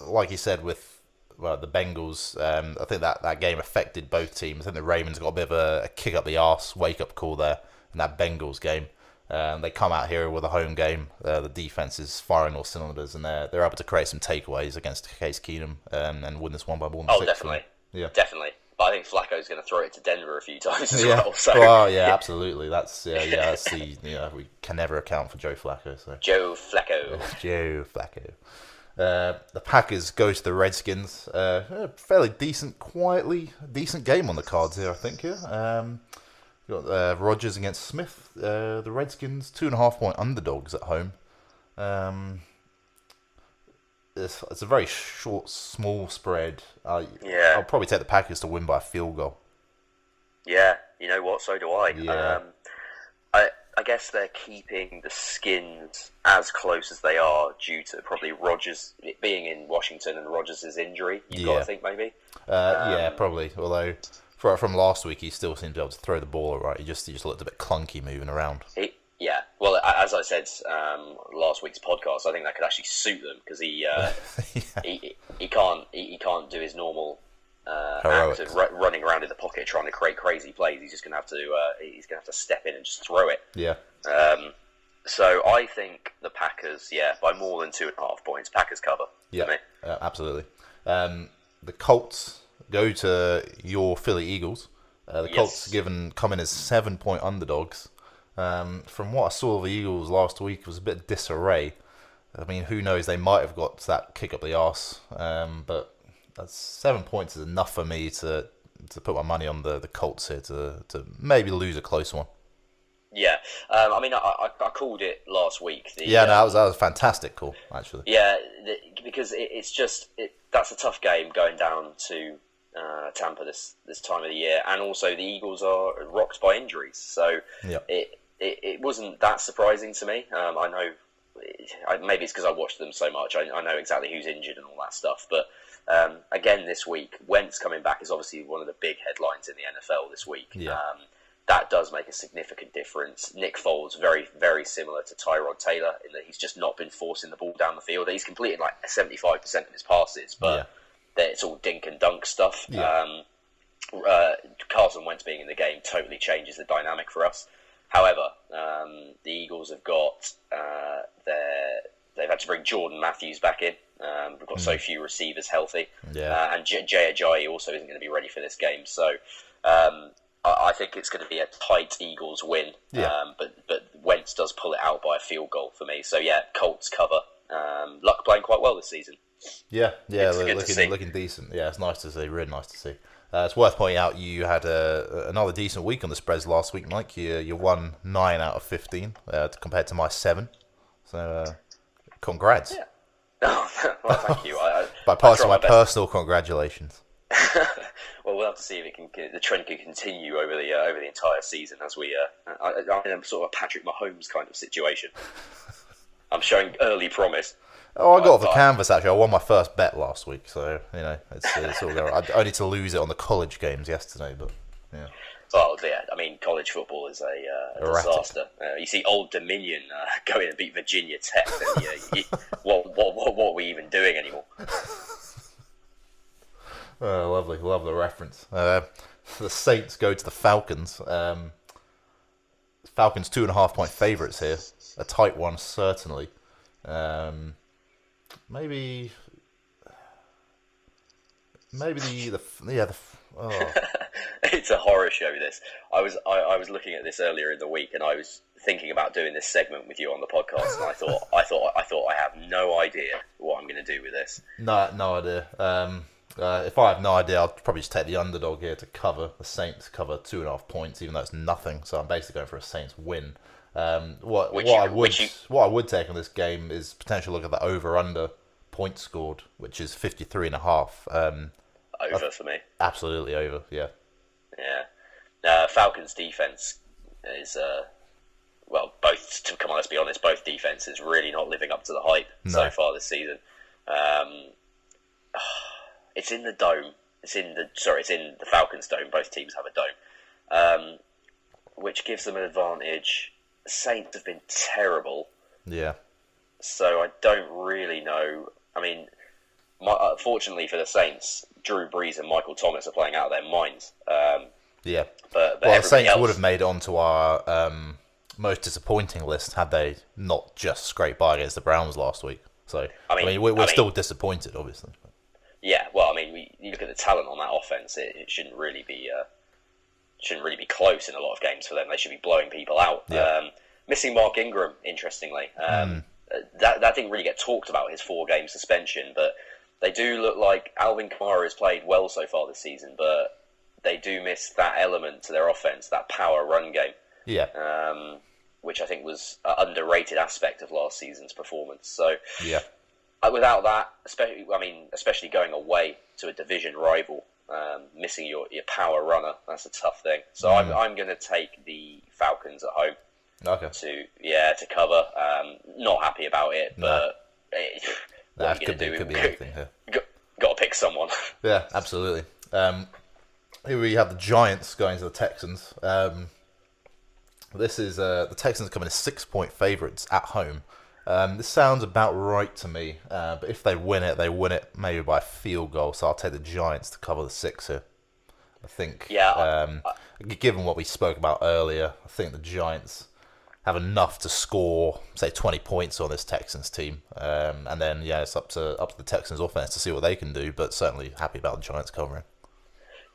Speaker 5: like you said with the Bengals. I think that game affected both teams. I think the Ravens got a bit of a kick up the arse, wake up call there in that Bengals game. They come out here with a home game. The defense is firing all cylinders, and they're able to create some takeaways against Case Keenum and win this one by more than 6.
Speaker 6: Definitely.
Speaker 5: Yeah, definitely.
Speaker 6: But I think Flacco's going to throw it to Denver a few times as well. So.
Speaker 5: Absolutely. That's we can never account for Joe Flacco. So
Speaker 6: Joe Flacco.
Speaker 5: Joe Flacco. The Packers go to the Redskins. Fairly decent game on the cards here, I think. Here. Got Rodgers against Smith. The Redskins 2.5-point underdogs at home. It's a very short, small spread. I'll probably take the Packers to win by a field goal. Yeah, you know what? So do I.
Speaker 6: Yeah. I guess they're keeping the Skins as close as they are due to probably Rodgers being in Washington and Rodgers' injury. You've got to think maybe.
Speaker 5: Probably. Although from last week, he still seemed to be able to throw the ball all right. He just looked a bit clunky moving around.
Speaker 6: Well, as I said last week's podcast, I think that could actually suit them because he can't do his normal act of running around in the pocket trying to create crazy plays. He's just going to have to step in and just throw it.
Speaker 5: Yeah.
Speaker 6: So I think the Packers, by more than 2.5 points, Packers cover.
Speaker 5: Yeah, absolutely. The Colts go to your Philly Eagles. The Colts come in as 7-point underdogs. From what I saw of the Eagles last week, it was a bit of disarray. I mean, who knows? They might have got that kick up the arse, but that's 7 points is enough for me to put my money on the Colts here to maybe lose a close one.
Speaker 6: Yeah, I mean, I called it last week.
Speaker 5: That was a fantastic call, actually.
Speaker 6: Yeah, because that's a tough game going down to Tampa this time of the year, and also the Eagles are rocked by injuries, so it wasn't that surprising to me. I know maybe it's because I watched them so much. I know exactly who's injured and all that stuff, but again this week, Wentz coming back is obviously one of the big headlines in the NFL this week.
Speaker 5: Yeah.
Speaker 6: That does make a significant difference. Nick Foles, very, very similar to Tyrod Taylor in that he's just not been forcing the ball down the field. He's completed like 75% of his passes, but it's all dink and dunk stuff. Yeah. Carson Wentz being in the game totally changes the dynamic for us. However, the Eagles have got they've had to bring Jordan Matthews back in. We've got so few receivers healthy, and Jay Ajayi also isn't going to be ready for this game. So I think it's going to be a tight Eagles win. But Wentz does pull it out by a field goal for me. So Colts cover. Luck playing quite well this season. Looking decent. Yeah, it's nice to see. Really nice to see. It's worth pointing out you had another decent week on the spreads last week, Mike. You won 9 out of 15 compared to my 7. So, congrats. Yeah. Oh, well, thank you.
Speaker 5: By passing my personal congratulations.
Speaker 6: Well, we'll have to see if the trend can continue over the entire season as we. I'm in a sort of Patrick Mahomes kind of situation. I'm showing early promise.
Speaker 5: Oh, I got off the canvas actually. I won my first bet last week, so it's all going. I only to lose it on the college games yesterday, but yeah.
Speaker 6: Well, I mean, college football is a disaster. You see Old Dominion go in and beat Virginia Tech. And what are we even doing anymore?
Speaker 5: Oh, lovely, love the reference. The Saints go to the Falcons. Falcons 2.5-point favourites here. A tight one, certainly. Maybe
Speaker 6: It's a horror show. This I was looking at this earlier in the week, and I was thinking about doing this segment with you on the podcast, and I thought I have no idea what I'm going to do with this.
Speaker 5: No idea. If I have no idea, I'll probably just take the underdog here to cover. The Saints cover 2.5 points, even though it's nothing. So I'm basically going for a Saints win. What I would take on this game is potential look at the over/under points scored, which is 53.5.
Speaker 6: Over for me.
Speaker 5: Absolutely over. Yeah.
Speaker 6: Yeah. Falcons defense is both. Come on, let's be honest. Both defenses really not living up to the hype so far this season. It's in the dome. It's in the Falcons dome. Both teams have a dome, which gives them an advantage. The Saints have been terrible. Yeah. So I don't really know. I mean, fortunately for the Saints, Drew Brees and Michael Thomas are playing out of their minds. But
Speaker 5: the Saints would have made it onto our most disappointing list had they not just scraped by against the Browns last week. So we're still disappointed, obviously. Yeah, well, I mean, you look at the talent on that offense; it shouldn't really be close in a lot of games for them. They should be blowing people out. Yeah. Missing Mark Ingram, interestingly, that didn't really get talked about, his 4-game suspension, but they do look like Alvin Kamara has played well so far this season, but they do miss that element to their offense, that power run game. Yeah. Which I think was an underrated aspect of last season's performance. So yeah. Without that, especially going away to a division rival, missing your power runner, that's a tough thing. So I'm going to take the Falcons at home. Okay. To cover. Not happy about it, but what are you going to do? Could be anything here. Got to pick someone. Yeah, absolutely. Here we have the Giants going to the Texans. This is the Texans coming as 6-point favourites at home. This sounds about right to me, but if they win it maybe by a field goal. So I'll take the Giants to cover the 6 here. I think, given what we spoke about earlier, I think the Giants have enough to score, say, 20 points on this Texans team, and then it's up to the Texans offense to see what they can do. But certainly happy about the Giants covering.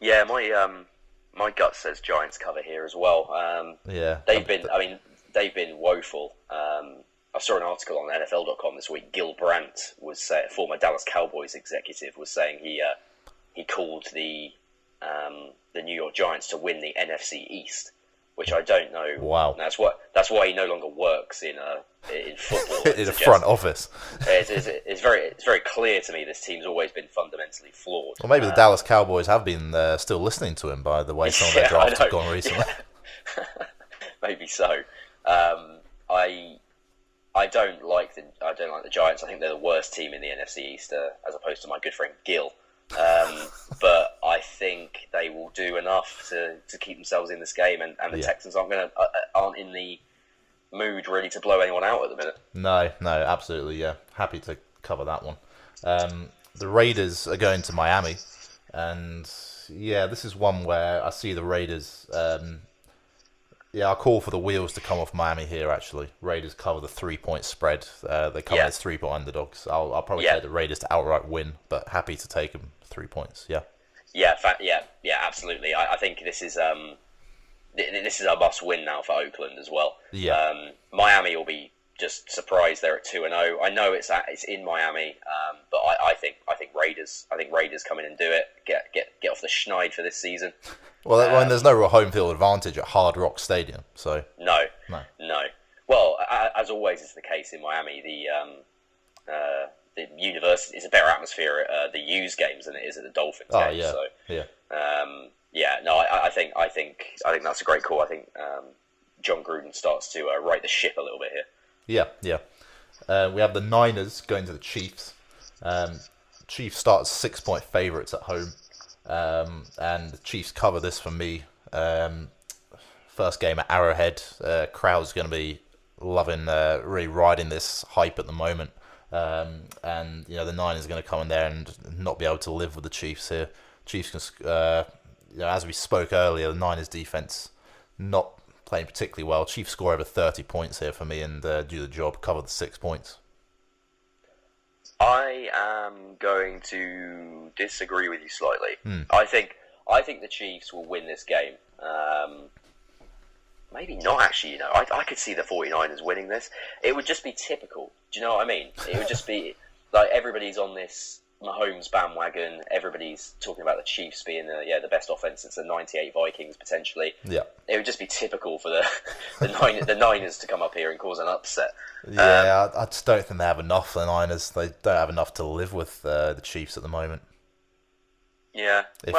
Speaker 6: Yeah, my gut says Giants cover here as well. They've been woeful. I saw an article on NFL.com this week. Gil Brandt was a former Dallas Cowboys executive, was saying he called the New York Giants to win the NFC East, which I don't know.
Speaker 5: Wow,
Speaker 6: that's why he no longer works in football.
Speaker 5: In a front office.
Speaker 6: It's very clear to me this team's always been fundamentally flawed.
Speaker 5: Well, maybe the Dallas Cowboys have been still listening to him by the way some of their drafts have gone recently.
Speaker 6: Yeah. Maybe so. I don't like the Giants. I think they're the worst team in the NFC East, as opposed to my good friend Gil. But I think they will do enough to keep themselves in this game, and the Texans aren't in the mood really to blow anyone out at the minute. No,
Speaker 5: absolutely, yeah. Happy to cover that one. The Raiders are going to Miami, and this is one where I see the Raiders. I'll call for the wheels to come off Miami here, actually. Raiders cover the 3-point spread. They come in as 3-point underdogs. I'll probably take the Raiders to outright win, but happy to take them 3 points.
Speaker 6: Yeah, absolutely. I think this is a must-win now for Oakland as well.
Speaker 5: Yeah.
Speaker 6: Miami will be just surprised they're at 2-0. I know it's in Miami, but I think Raiders come in and do it. Get off the schneid for this season.
Speaker 5: Well, there's no real home field advantage at Hard Rock Stadium, so
Speaker 6: no. Well, as always is the case in Miami, the university is a better atmosphere at the U's games than it is at the Dolphins games. I think that's a great call. I think John Gruden starts to right the ship a little bit here.
Speaker 5: Yeah. We have the Niners going to the Chiefs. Chiefs start as 6-point favourites at home. And the Chiefs cover this for me. First game at Arrowhead. Crowd's going to be loving, really riding this hype at the moment. And the Niners are going to come in there and not be able to live with the Chiefs here. Chiefs can, as we spoke earlier, the Niners defense not playing particularly well. Chiefs score over 30 points here for me and do the job, cover the 6 points.
Speaker 6: I am going to disagree with you slightly. I think the Chiefs will win this game. Maybe not, actually. I could see the 49ers winning this. It would just be typical. Do you know what I mean? It would just be like everybody's on this Mahomes bandwagon. Everybody's talking about the Chiefs being the best offense since the '98 Vikings potentially.
Speaker 5: Yeah,
Speaker 6: it would just be typical for the Niners to come up here and cause an upset.
Speaker 5: Yeah, I just don't think they have enough. The Niners, they don't have enough to live with the Chiefs at the moment.
Speaker 6: Yeah,
Speaker 5: if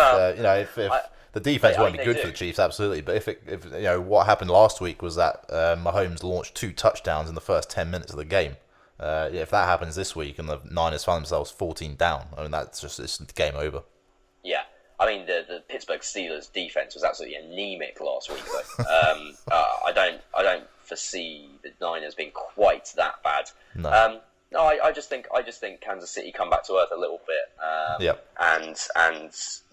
Speaker 5: the defense won't be good for the Chiefs, absolutely. But if what happened last week was that Mahomes launched 2 touchdowns in the first 10 minutes of the game. If that happens this week and the Niners find themselves 14 down, I mean it's game over.
Speaker 6: Yeah, I mean the Pittsburgh Steelers defense was absolutely anemic last week though. I don't foresee the Niners being quite that bad.
Speaker 5: No.
Speaker 6: I just think Kansas City come back to earth a little bit. And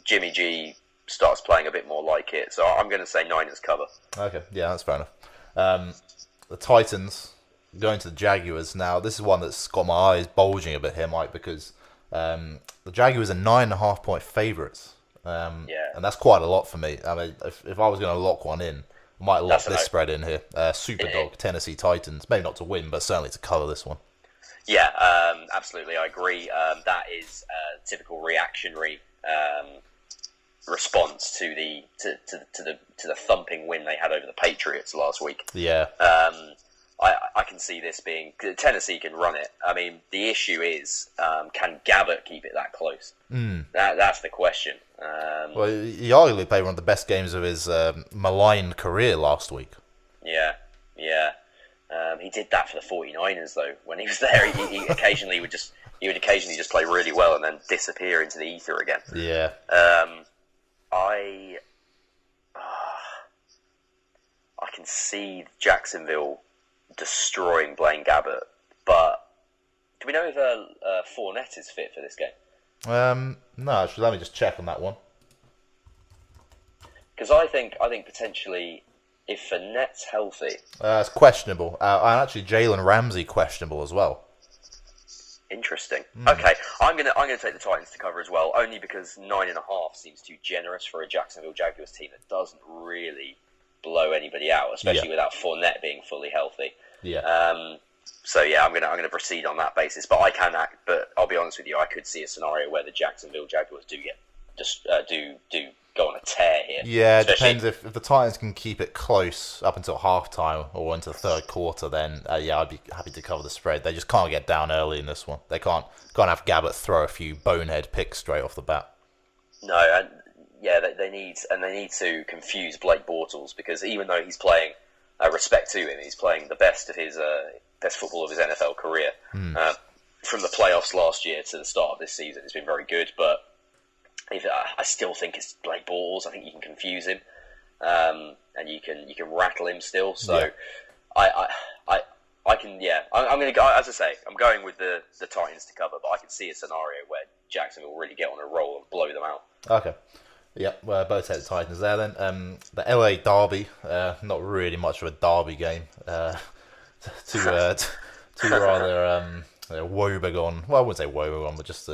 Speaker 6: Jimmy G starts playing a bit more like it. So I'm going to say Niners cover.
Speaker 5: Okay, yeah, that's fair enough. The Titans going to the Jaguars. Now, this is one that's got my eyes bulging a bit here, Mike, because the Jaguars are 9.5-point favourites. And that's quite a lot for me. I mean, if I was going to lock one in, I might lock this spread in here. Superdog, Tennessee Titans. Maybe not to win, but certainly to cover this one.
Speaker 6: Yeah, absolutely, I agree. That is a typical reactionary response to the thumping win they had over the Patriots last week.
Speaker 5: Yeah.
Speaker 6: I can see this being Tennessee can run it. I mean, the issue is can Gabbert keep it that close? That's the question.
Speaker 5: Well, he arguably played one of the best games of his maligned career last week.
Speaker 6: Yeah. He did that for the 49ers though. When he was there, he would occasionally just play really well and then disappear into the ether again.
Speaker 5: Yeah.
Speaker 6: can see Jacksonville destroying Blaine Gabbert, but do we know if Fournette is fit for this game?
Speaker 5: No, actually, let me just check on that one.
Speaker 6: Because I think potentially if Fournette's healthy,
Speaker 5: It's questionable. And actually, Jalen Ramsey questionable as well.
Speaker 6: interesting. Okay, I'm gonna take the Titans to cover as well, only because 9.5 seems too generous for a Jacksonville Jaguars team that doesn't really blow anybody out, especially without Fournette being fully healthy.
Speaker 5: Yeah.
Speaker 6: So I'm gonna proceed on that basis, but But I'll be honest with you, I could see a scenario where the Jacksonville Jaguars do go on a tear here.
Speaker 5: Yeah, it depends if the Titans can keep it close up until halftime or into the third quarter. Then I'd be happy to cover the spread. They just can't get down early in this one. They can't have Gabbert throw a few bonehead picks straight off the bat.
Speaker 6: No, and they need to confuse Blake Bortles, because even though he's playing, respect to him, he's playing the best of his best football of his NFL career. From the playoffs last year to the start of this season, it's been very good, but I still think it's Blake Bortles. I think you can confuse him, and you can rattle him still. So I can. Yeah, I'm going to go. As I say, I'm going with the Titans to cover, but I can see a scenario where Jacksonville will really get on a roll and blow them out.
Speaker 5: Okay. Yeah, well, both had the Titans there then. The LA Derby, not really much of a derby game. Two rather woebegone. Well, I wouldn't say woebegone, but just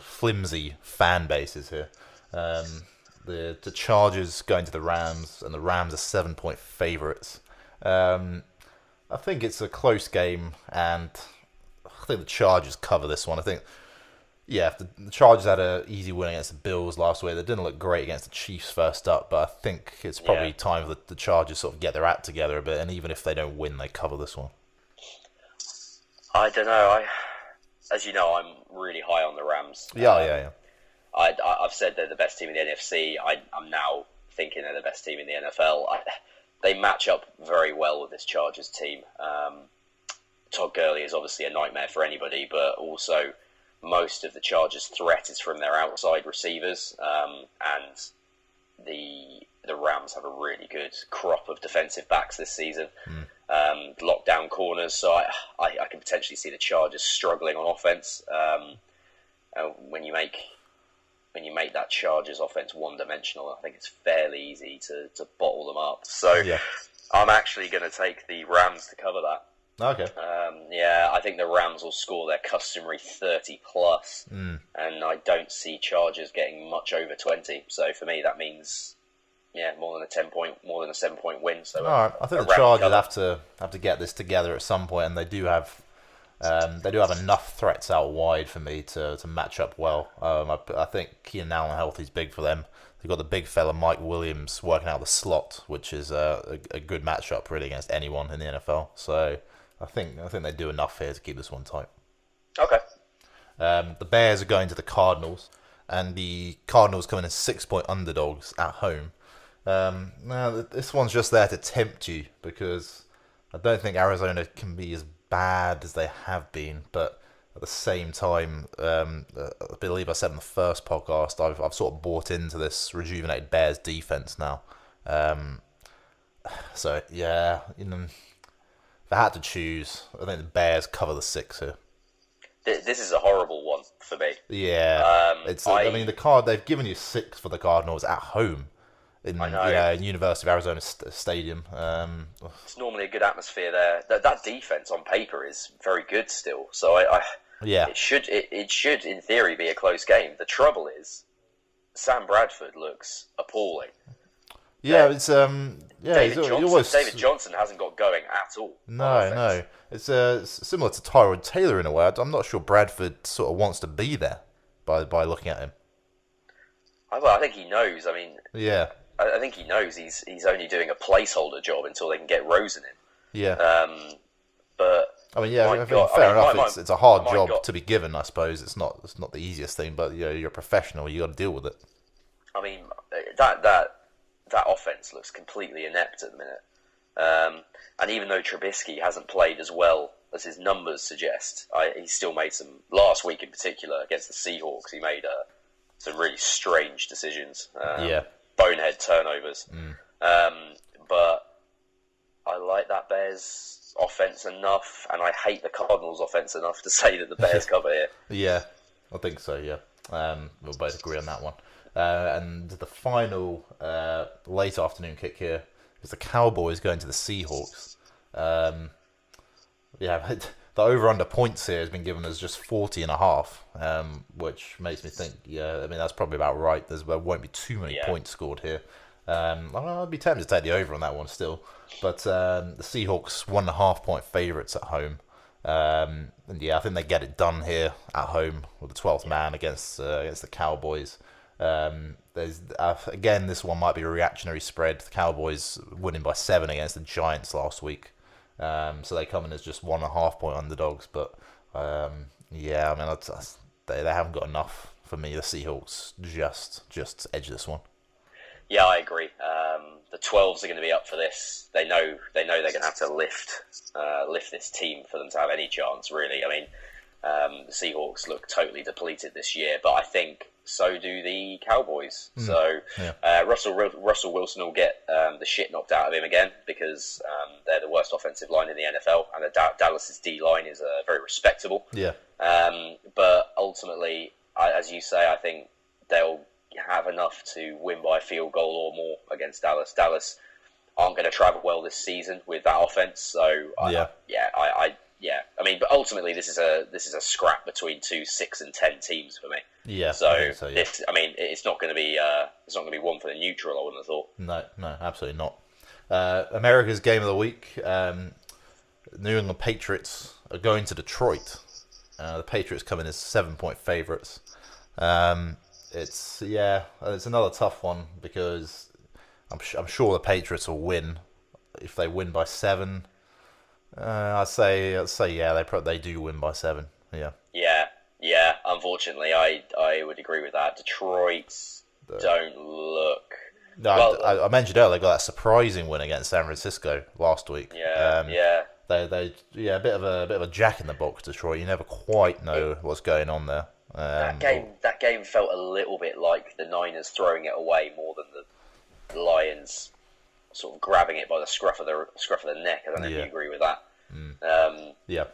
Speaker 5: flimsy fan bases here. The Chargers going to the Rams, and the Rams are 7-point favourites. I think it's a close game, and I think the Chargers cover this one. I think, the Chargers had an easy win against the Bills last week. They didn't look great against the Chiefs first up, but I think it's probably time for the Chargers sort of get their act together a bit, and even if they don't win, they cover this one.
Speaker 6: I don't know. As you know, I'm really high on the Rams.
Speaker 5: Yeah.
Speaker 6: I've said they're the best team in the NFC. I'm now thinking they're the best team in the NFL. They match up very well with this Chargers team. Todd Gurley is obviously a nightmare for anybody, but also most of the Chargers' threat is from their outside receivers, and the Rams have a really good crop of defensive backs this season. Lockdown corners, so I can potentially see the Chargers struggling on offense. When you make that Chargers offense one-dimensional, I think it's fairly easy to bottle them up. So I'm actually going to take the Rams to cover that.
Speaker 5: Okay.
Speaker 6: I think the Rams will score their customary 30+, and I don't see Chargers getting much over 20. So for me, that means more than a 7-point win. So
Speaker 5: all right, I think the Chargers have to get this together at some point, and they do have enough threats out wide for me to match up well. I think Keenan Allen healthy is big for them. They've got the big fella Mike Williams working out the slot, which is a good matchup really against anyone in the NFL. So I think they do enough here to keep this one tight.
Speaker 6: Okay.
Speaker 5: The Bears are going to the Cardinals, and the Cardinals coming in 6-point underdogs at home. Now this one's just there to tempt you, because I don't think Arizona can be as bad as they have been, but at the same time, I believe I said in the first podcast, I've sort of bought into this rejuvenated Bears defense now. So yeah, if I had to choose, I think the Bears cover the 6 here.
Speaker 6: This is a horrible one for me.
Speaker 5: Yeah, I mean, they've given you 6 for the Cardinals at home in University of Arizona Stadium.
Speaker 6: It's normally a good atmosphere there. That defense on paper is very good still. So it should in theory be a close game. The trouble is, Sam Bradford looks appalling.
Speaker 5: Yeah, it's
Speaker 6: David Johnson hasn't got going at all.
Speaker 5: No. It's similar to Tyrod Taylor in a way. I'm not sure Bradford sort of wants to be there by looking at him.
Speaker 6: I think he knows. I mean,
Speaker 5: yeah,
Speaker 6: I think he knows he's only doing a placeholder job until they can get Rosen in.
Speaker 5: Yeah.
Speaker 6: But
Speaker 5: I mean, fair enough. It's a hard job to be given. I suppose it's not the easiest thing, but you're a professional. You got to deal with it.
Speaker 6: I mean, that offense looks completely inept at the minute. And even though Trubisky hasn't played as well as his numbers suggest, he still made some, last week in particular against the Seahawks, he made some really strange decisions. Bonehead turnovers. But I like that Bears offense enough, and I hate the Cardinals offense enough to say that the Bears cover here.
Speaker 5: Yeah, I think so, yeah. We'll both agree on that one. And the final late afternoon kick here is the Cowboys going to the Seahawks. The over-under points here has been given as just 40.5, which makes me think, that's probably about right. There won't be too many points scored here. I'd be tempted to take the over on that one still. But the Seahawks 1.5 point favourites at home. And I think they get it done here at home with the 12th man against the Cowboys. Again, this one might be a reactionary spread. The Cowboys winning by 7 against the Giants last week. So they come in as just 1.5 point underdogs. But they haven't got enough for me. The Seahawks just edge this one.
Speaker 6: Yeah, I agree. The 12s are going to be up for this. They know they're going to have to lift this team for them to have any chance. Really, I mean, the Seahawks look totally depleted this year, but I think so do the Cowboys. Russell Wilson will get the shit knocked out of him again because they're the worst offensive line in the NFL, and Dallas's D line is very respectable.
Speaker 5: Yeah.
Speaker 6: But ultimately, as you say, I think they'll have enough to win by a field goal or more against Dallas. Dallas aren't going to travel well this season with that offense, so I mean, but ultimately this is a scrap between 2 6 and 10 teams for me.
Speaker 5: Yeah.
Speaker 6: So,
Speaker 5: yeah.
Speaker 6: It's not going to be one for the neutral. I wouldn't have thought.
Speaker 5: No, absolutely not. America's game of the week. New England Patriots are going to Detroit. The Patriots come in as 7 point favourites. It's another tough one because I'm sure the Patriots will win. If they win by 7, I'd say they do win by 7.
Speaker 6: Yeah. Unfortunately, I would agree with that. Detroit don't look.
Speaker 5: No, I mentioned earlier they got that surprising win against San Francisco last week.
Speaker 6: Yeah.
Speaker 5: They a bit of a jack in the box, Detroit. You never quite know what's going on there.
Speaker 6: That game felt a little bit like the Niners throwing it away more than the Lions sort of grabbing it by the scruff of the neck. I don't know if you agree with that.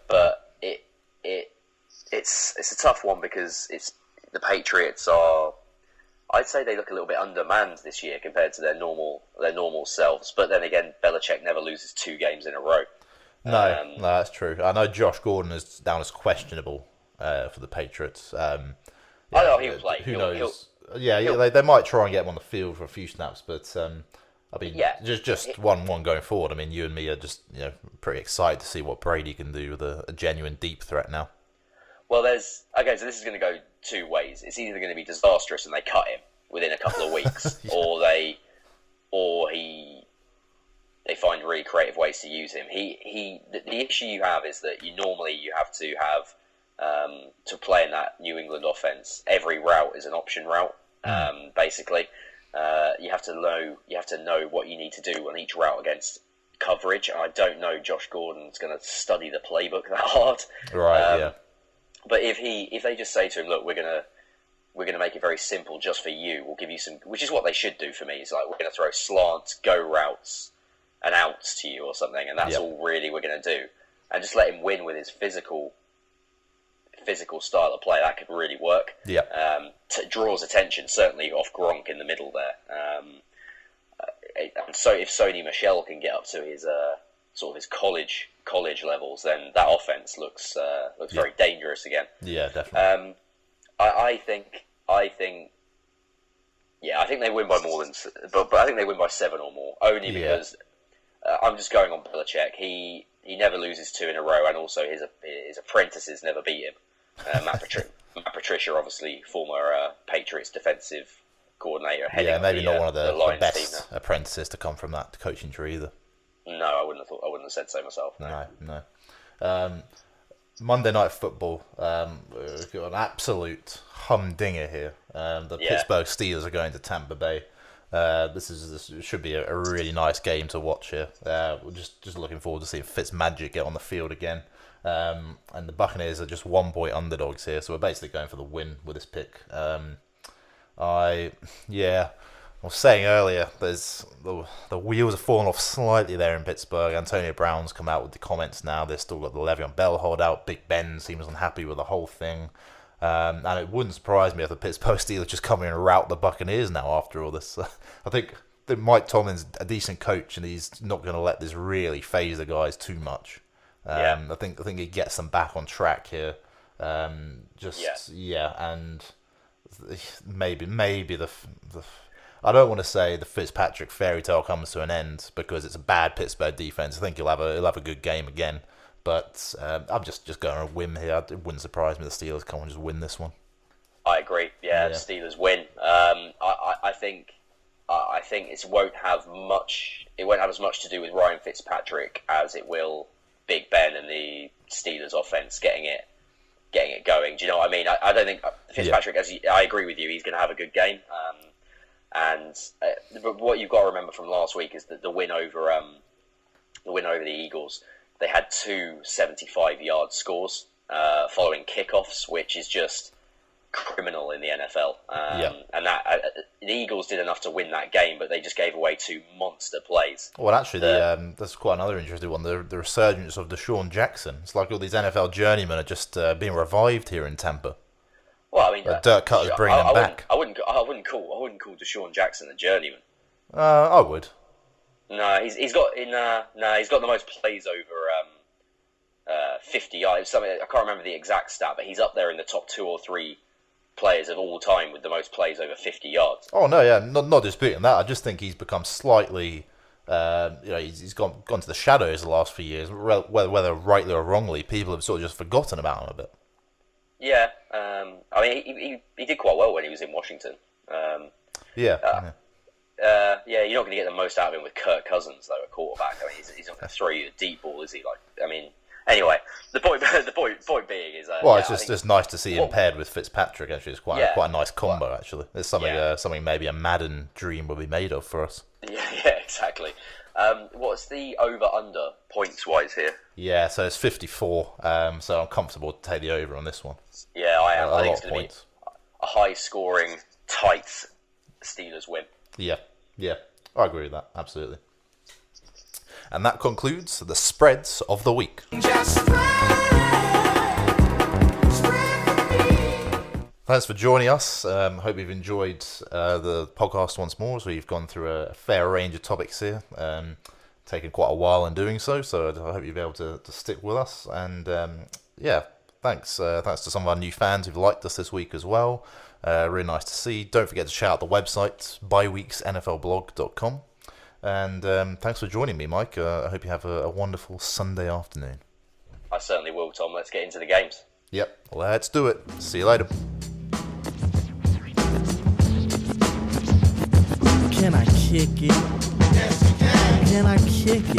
Speaker 6: But it's a tough one because the Patriots are. I'd say they look a little bit undermanned this year compared to their normal selves. But then again, Belichick never loses 2 games in a row.
Speaker 5: No, that's true. I know Josh Gordon is down as questionable for the Patriots.
Speaker 6: I know he'll play.
Speaker 5: Who knows? They might try and get him on the field for a few snaps, but just one going forward. I mean, you and me are just pretty excited to see what Brady can do with a genuine deep threat now.
Speaker 6: Well, so this is going to go 2 ways. It's either going to be disastrous and they cut him within a couple of weeks, or they find really creative ways to use him. The issue you have is that you have to have to play in that New England offense. Every route is an option route. Basically, you have to know what you need to do on each route against coverage. And I don't know Josh Gordon's going to study the playbook that hard.
Speaker 5: Right.
Speaker 6: But if they just say to him, look, we're gonna make it very simple just for you. We'll give you some, which is what they should do for me. It's like we're going to throw slants, go routes, and outs to you or something, and that's all really we're going to do. And just let him win with his physical style of play. That could really work. Draws attention, certainly off Gronk in the middle there. And so if Sony Michel can get up to his sort of his college levels, then that offense looks very dangerous again.
Speaker 5: Yeah, definitely.
Speaker 6: I think they win by more than, but I think they win by 7 or more. Only because I'm just going on Belichick. He never loses 2 in a row, and also his apprentices never beat him. Matt Patricia, obviously former Patriots defensive coordinator.
Speaker 5: Maybe not one of the best
Speaker 6: team
Speaker 5: apprentices to come from that coaching tree either.
Speaker 6: No, I wouldn't have said so myself.
Speaker 5: No. Monday Night Football. We've got an absolute humdinger here. The Pittsburgh Steelers are going to Tampa Bay. This should be a really nice game to watch here. We're just looking forward to seeing Fitzmagic get on the field again. And the Buccaneers are just 1 point underdogs here, so we're basically going for the win with this pick. I'm was saying earlier, there's the wheels have fallen off slightly there in Pittsburgh. Antonio Brown's come out with the comments now. They've still got the Le'Veon Bell holdout. Big Ben seems unhappy with the whole thing. And it wouldn't surprise me if the Pittsburgh Steelers just come in and rout the Buccaneers now after all this. I think that Mike Tomlin's a decent coach, and he's not going to let this really phase the guys too much. I think he gets them back on track here. And maybe the I don't want to say the Fitzpatrick fairy tale comes to an end because it's a bad Pittsburgh defense. I think he'll have a good game again. But I'm just going on a whim here. It wouldn't surprise me the Steelers come and just win this one.
Speaker 6: I agree. Yeah. The Steelers win. I think it won't have much. It won't have as much to do with Ryan Fitzpatrick as it will Big Ben and the Steelers offense getting it going. Do you know what I mean? I don't think Fitzpatrick. I agree with you. He's going to have a good game. But what you've got to remember from last week is that the win over the Eagles. They had 2 75-yard scores following kickoffs, which is just criminal in the NFL. And the Eagles did enough to win that game, but they just gave away 2 monster plays.
Speaker 5: Well, actually, that's quite another interesting one. The resurgence of Deshaun Jackson. It's like all these NFL journeymen are just being revived here in Tampa.
Speaker 6: Well, I mean,
Speaker 5: Dirk Cutler's bringing them back.
Speaker 6: I wouldn't call Deshaun Jackson a journeyman.
Speaker 5: I would.
Speaker 6: No, he's got the most plays over 50 yards. Something I can't remember the exact stat, but he's up there in the top 2 or 3 players of all time with the most plays over 50 yards.
Speaker 5: Oh no, yeah, not disputing that. I just think he's become slightly, he's gone to the shadows the last few years. Whether rightly or wrongly, people have sort of just forgotten about him a bit.
Speaker 6: Yeah, I mean, he did quite well when he was in Washington. You're not going to get the most out of him with Kirk Cousins, though, at quarterback. I mean, he's not going to throw you a deep ball, is he? Anyway, the point being is,
Speaker 5: it's just nice to see him paired with Fitzpatrick. Actually, it's quite a nice combo. Actually, it's something maybe a Madden dream would be made of for us.
Speaker 6: Yeah, exactly. What's the over/under points wise here?
Speaker 5: Yeah, so it's 54. So I'm comfortable to take the over on this one.
Speaker 6: Yeah, I am. I think it's
Speaker 5: going
Speaker 6: to be a high-scoring, tight Steelers win.
Speaker 5: Yeah, I agree with that, absolutely. And that concludes the spreads of the week. Thanks for joining us. Hope you've enjoyed the podcast once more. So you've gone through a fair range of topics here, taken quite a while in doing so. So I hope you'll be able to stick with us. And thanks to some of our new fans who've liked us this week as well. Really nice to see. Don't forget to check out the website, byweeksnflblog.com. And thanks for joining me, Mike. I hope you have a wonderful Sunday afternoon.
Speaker 6: I certainly will, Tom. Let's get into the games.
Speaker 5: Yep, let's do it. See you later.
Speaker 3: Can I kick it?
Speaker 4: Yes, you can.
Speaker 3: Can I kick it?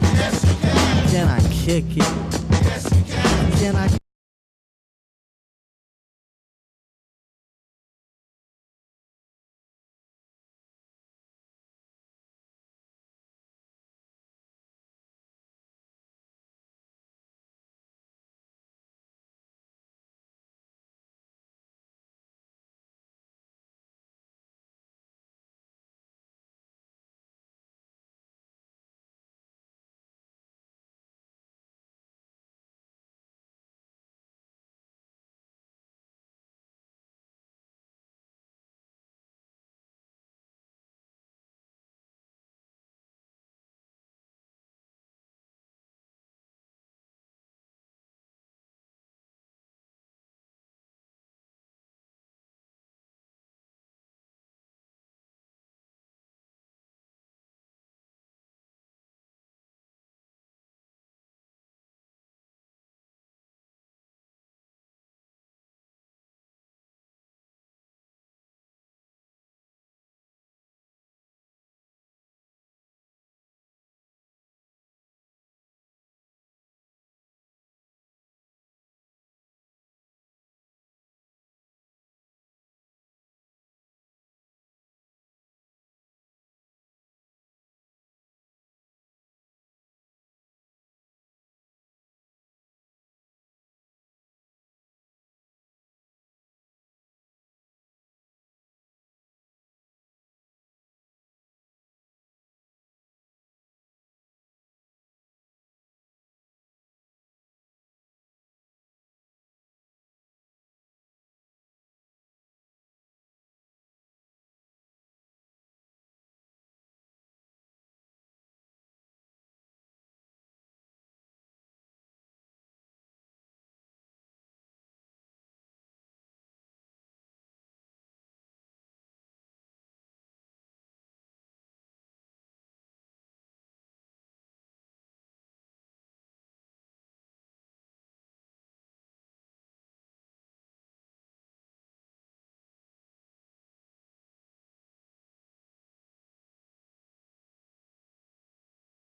Speaker 4: Yes, you can.
Speaker 3: Can I kick it?
Speaker 4: Yes, you can.
Speaker 3: Can I